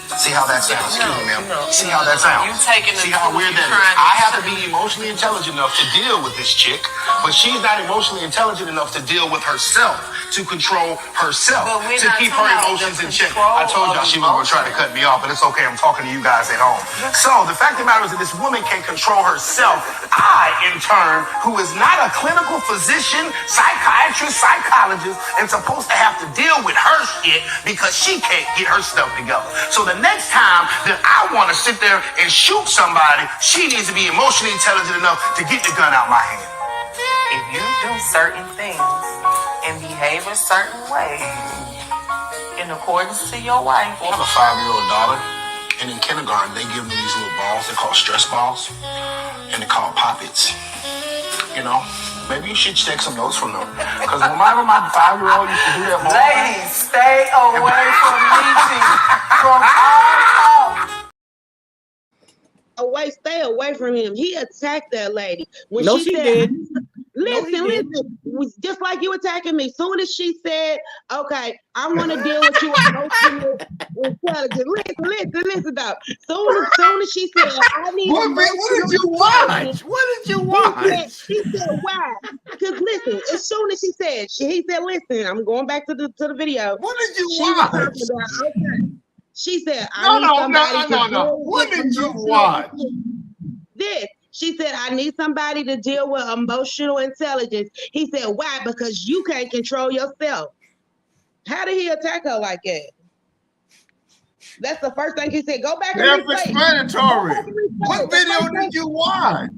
See how that sounds? Excuse me, ma'am. See how that sounds? See how weird that is? I have to be emotionally intelligent enough to deal with this chick, but she's not emotionally intelligent enough to deal with herself, to control herself, to keep her emotions in check. I told y'all she was going to try to cut me off, but it's okay. I'm talking to you guys at home. So the fact of the matter is that this woman can control herself. I, in turn, who is not a clinical physician, psychiatrist, psychologist, am supposed to have to deal with her shit because she can't get her stuff together. So the next time that I want to sit there and shoot somebody, she needs to be emotionally intelligent enough to get the gun out my hand. If you do certain things and behave a certain way in accordance to your wife, I have a 5-year-old daughter, and in kindergarten they give them these little balls. They're called stress balls, and they're called pop-its. You know, maybe you should take some notes from them. Because whenever my 5-year-old used to do that, ladies, stay away from me. From stay away from him. He attacked that lady. When No, she did. Listen. Was just like you attacking me. Soon as she said, okay, I want to deal with you emotionally intelligent. Listen, though. Soon as she said, I need What did you watch? What did you watch? She said, why? Because listen, as soon as he said, listen, I'm going back to the video. What did you watch? She said, I need somebody. No. What did you watch? This. She said, I need somebody to deal with emotional intelligence. He said, why? Because you can't control yourself. How did he attack her like that? That's the first thing he said. Go back and replay. Self-explanatory. What video did you watch?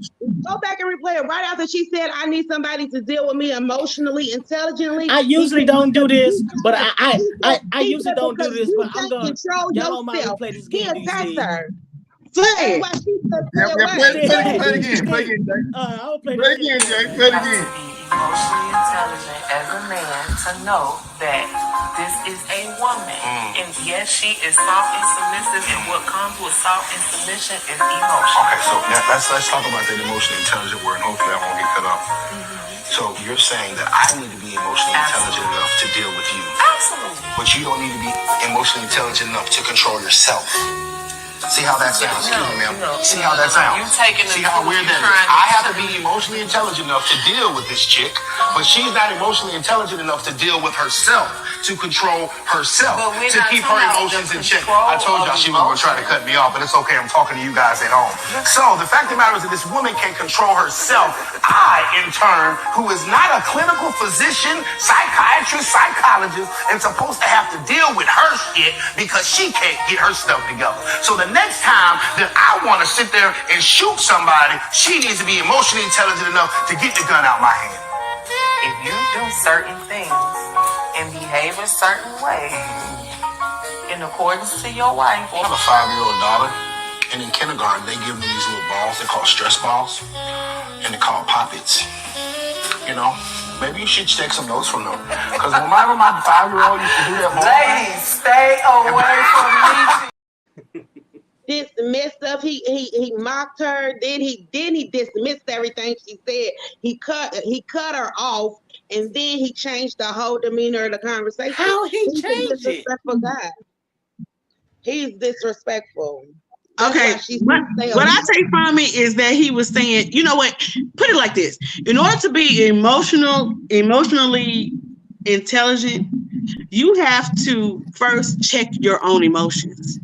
Go back and replay it right after she said, I need somebody to deal with me emotionally, intelligently. I usually don't do this, but I usually don't do this, but I'm going to y'all don't mind me play this game. He attacked her. Play it. Play it again. Play it again, Jay. I'll play it again, Jay. Play it again. Emotionally intelligent as a man to know that this is a woman. And yes, she is soft and submissive, and what comes with soft and submission is emotion. Okay, so let's talk about that emotionally intelligent word, and hopefully I won't get cut off. So you're saying that I need to be emotionally intelligent enough to deal with you. Absolutely. But you don't need to be emotionally intelligent enough to control yourself. See how that sounds? Excuse me, ma'am. See how that sounds? See how weird that is? I have to be emotionally intelligent enough to deal with this chick, but she's not emotionally intelligent enough to deal with herself, to control herself, to keep her emotions in check. I told y'all she was going to try to cut me off, but it's okay. I'm talking to you guys at home. So the fact of the matter is that this woman can control herself. I, in turn, who is not a clinical physician, psychiatrist, psychologist, am supposed to have to deal with her shit because she can't get her stuff together. So the next time that I want to sit there and shoot somebody, she needs to be emotionally intelligent enough to get the gun out my hand. If you do certain things and behave a certain way in accordance to your wife, I have a 5-year-old daughter, and in kindergarten they give them these little balls. They're called stress balls, and they're called pop-its. You know, maybe you should take some notes from them. Because whenever my 5-year-old used to do that, ladies, stay away from me. Dismissed of he mocked her, then he dismissed everything she said. He cut her off, and then he changed the whole demeanor of the conversation. How he He's changed a disrespectful guy. He's disrespectful. Okay, what I take from it is that he was saying, you know what, put it like this. In order to be emotionally intelligent, you have to first check your own emotions.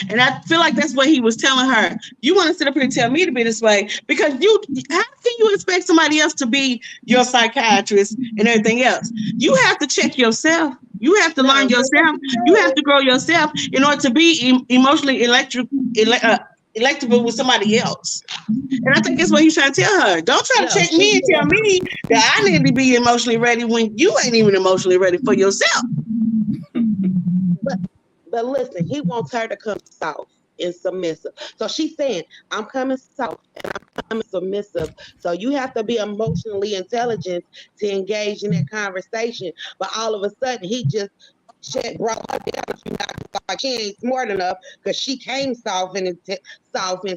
And I feel like that's what he was telling her. You want to sit up here and tell me to be this way because how can you expect somebody else to be your psychiatrist and everything else? You have to check yourself. You have to learn yourself. You have to grow yourself in order to be emotionally electable with somebody else. And I think that's what he's trying to tell her. Don't try to check me and tell me that I need to be emotionally ready when you ain't even emotionally ready for yourself. But listen, he wants her to come soft and submissive. So she's saying, I'm coming soft and I'm coming submissive. So you have to be emotionally intelligent to engage in that conversation. But all of a sudden, he just brought her down. Like she ain't smart enough because she came soft and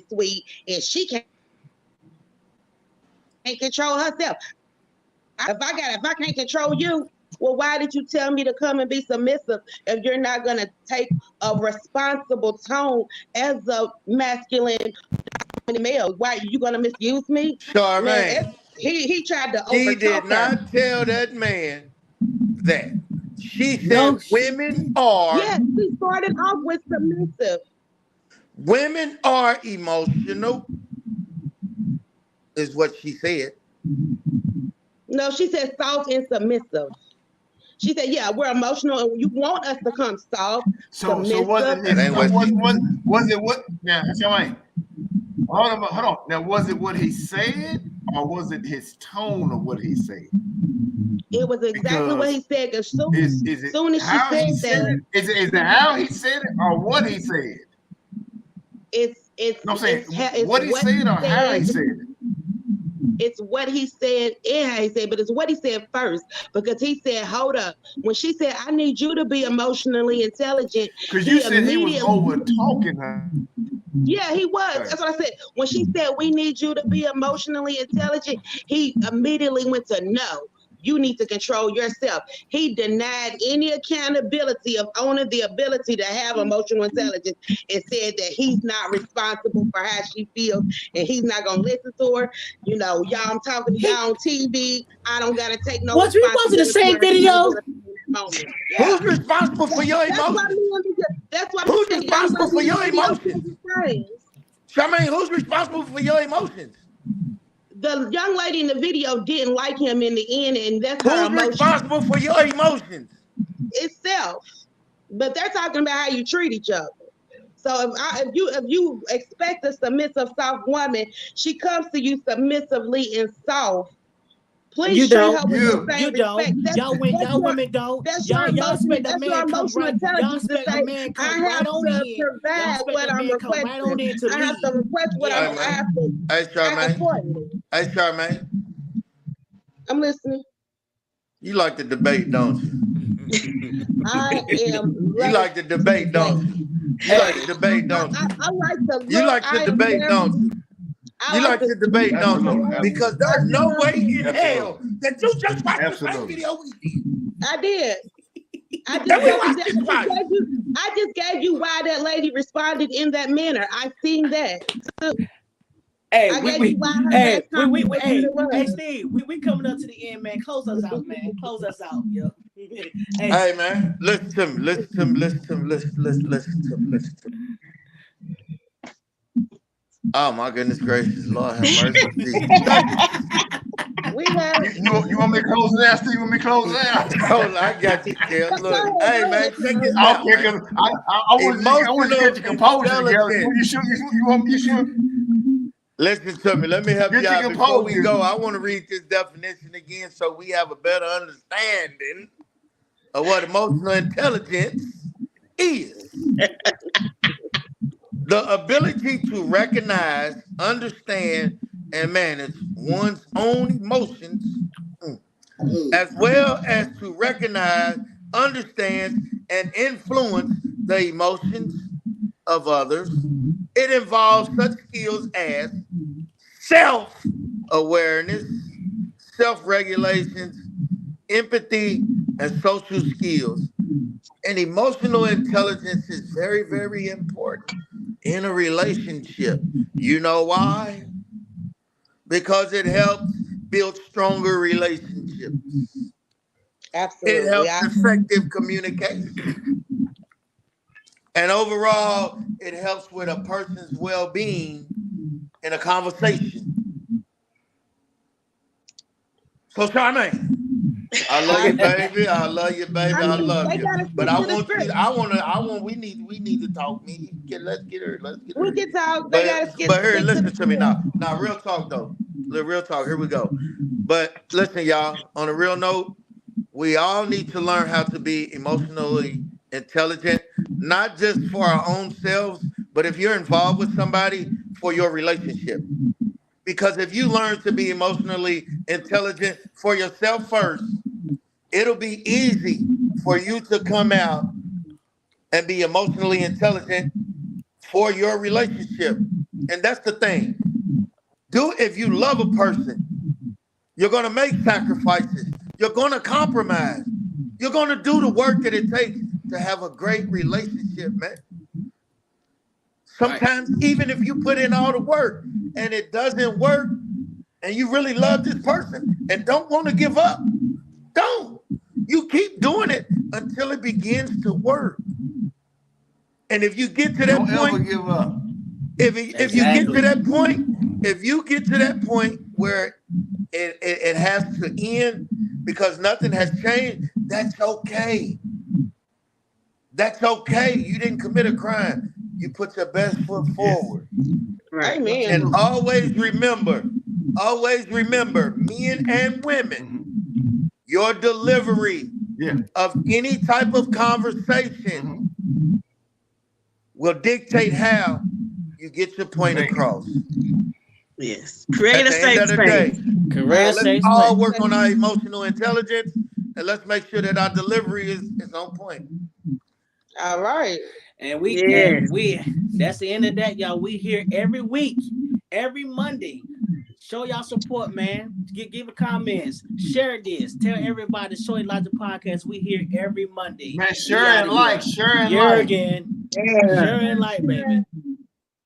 sweet, and she can't control herself. If I can't control you, well, why did you tell me to come and be submissive if you're not going to take a responsible tone as a masculine male? Why are you going to misuse me? Charmaine, he tried to she overtalk did her. not tell that man that. She said women are. Yes, she started off with submissive. Women are emotional, is what she said. No, she said soft and submissive. She said, "Yeah, we're emotional, and you want us to come soft, submissive." So was it what? Now, Charmaine, hold on. Now, was it what he said, or was it his tone of what he said? It was exactly what he said. As soon as she said that, is it how he said it or what he said? It's what he said or how he said it. It's what he said and how he said, but it's what he said first, because he said, "Hold up." When she said, "I need you to be emotionally intelligent," because you said he was over talking her. Yeah, he was. That's what I said. When she said, "We need you to be emotionally intelligent," he immediately went to no. You need to control yourself. He denied any accountability of owning the ability to have emotional intelligence and said that he's not responsible for how she feels and he's not going to listen to her. You know, y'all, I'm talking to y'all on TV. I don't got to take no responsibility. Was it the same video? Yeah. Who's responsible for your emotions? Who's responsible for your emotions? Charmaine, who's responsible for your emotions? The young lady in the video didn't like him in the end, and that's who's responsible for your emotions? Itself. But they're talking about how you treat each other. So if you expect a submissive, soft woman, she comes to you submissively and soft. Please you treat don't. her with the same respect. Y'all women don't. Y'all expect a man come right. Y'all expect a man come right on in. Provide what I'm requesting. Right on in to I have to request what I have to. Hey, Charmaine. I'm listening. You like to debate, don't you? I am. You like to debate, don't you? You like to debate, don't you? I like to. You like to debate, don't you? You like to debate, don't you? Because there's no way in hell that you just watched the same video we did. I did. I just gave you why that lady responded in that manner. I seen that too. Hey, Steve, we coming up to the end, man. Close us out, man. Close us out, yo. Hey, man, listen to me. Oh my goodness gracious, Lord have mercy. We have. You want me to close it out, Steve? You want me to close it out? Hold on, I got you, Kel. Look, hey man, check this out. I want to get your composure together. You want me to shoot? Listen to me. Let me help you out. Before we go, I want to read this definition again so we have a better understanding of what emotional intelligence is. The ability to recognize, understand, and manage one's own emotions, as well as to recognize, understand, and influence the emotions of others. It involves such skills as self-awareness, self-regulations, empathy, and social skills. And emotional intelligence is very, very important in a relationship. You know why? Because it helps build stronger relationships. Absolutely. It helps effective communication. And overall, it helps with a person's well-being in a conversation. So, Charmaine, I love you, baby. I love you, baby. I love you. But we need to talk. Let's get her. We can talk. But here, listen to me now. Now, real talk though. Real talk. Here we go. But listen, y'all. On a real note, we all need to learn how to be emotionally intelligent not just for our own selves, but if you're involved with somebody, for your relationship. Because if you learn to be emotionally intelligent for yourself first, it'll be easy for you to come out and be emotionally intelligent for your relationship. And that's the thing. If you love a person, you're going to make sacrifices. You're going to compromise. You're going to do the work that it takes to have a great relationship, man. Sometimes even if you put in all the work and it doesn't work and you really love this person and don't want to give up, don't. You keep doing it until it begins to work. And if you get to that point, don't ever give up. If you get to that point, if you get to that point where it has to end because nothing has changed, that's okay. That's okay. You didn't commit a crime. You put your best foot forward. Right. Amen. And always remember, men and women, your delivery of any type of conversation will dictate how you get your point across. Yes. Create a safe space. Let's all work on our emotional intelligence and let's make sure that our delivery is on point. All right. And that's the end of that, y'all. We here every week, every Monday. Show y'all support, man. Give a comments. Share this. Tell everybody the Show Elijah Podcast. We here every Monday. Man, share and like. Here again. Share and like, baby.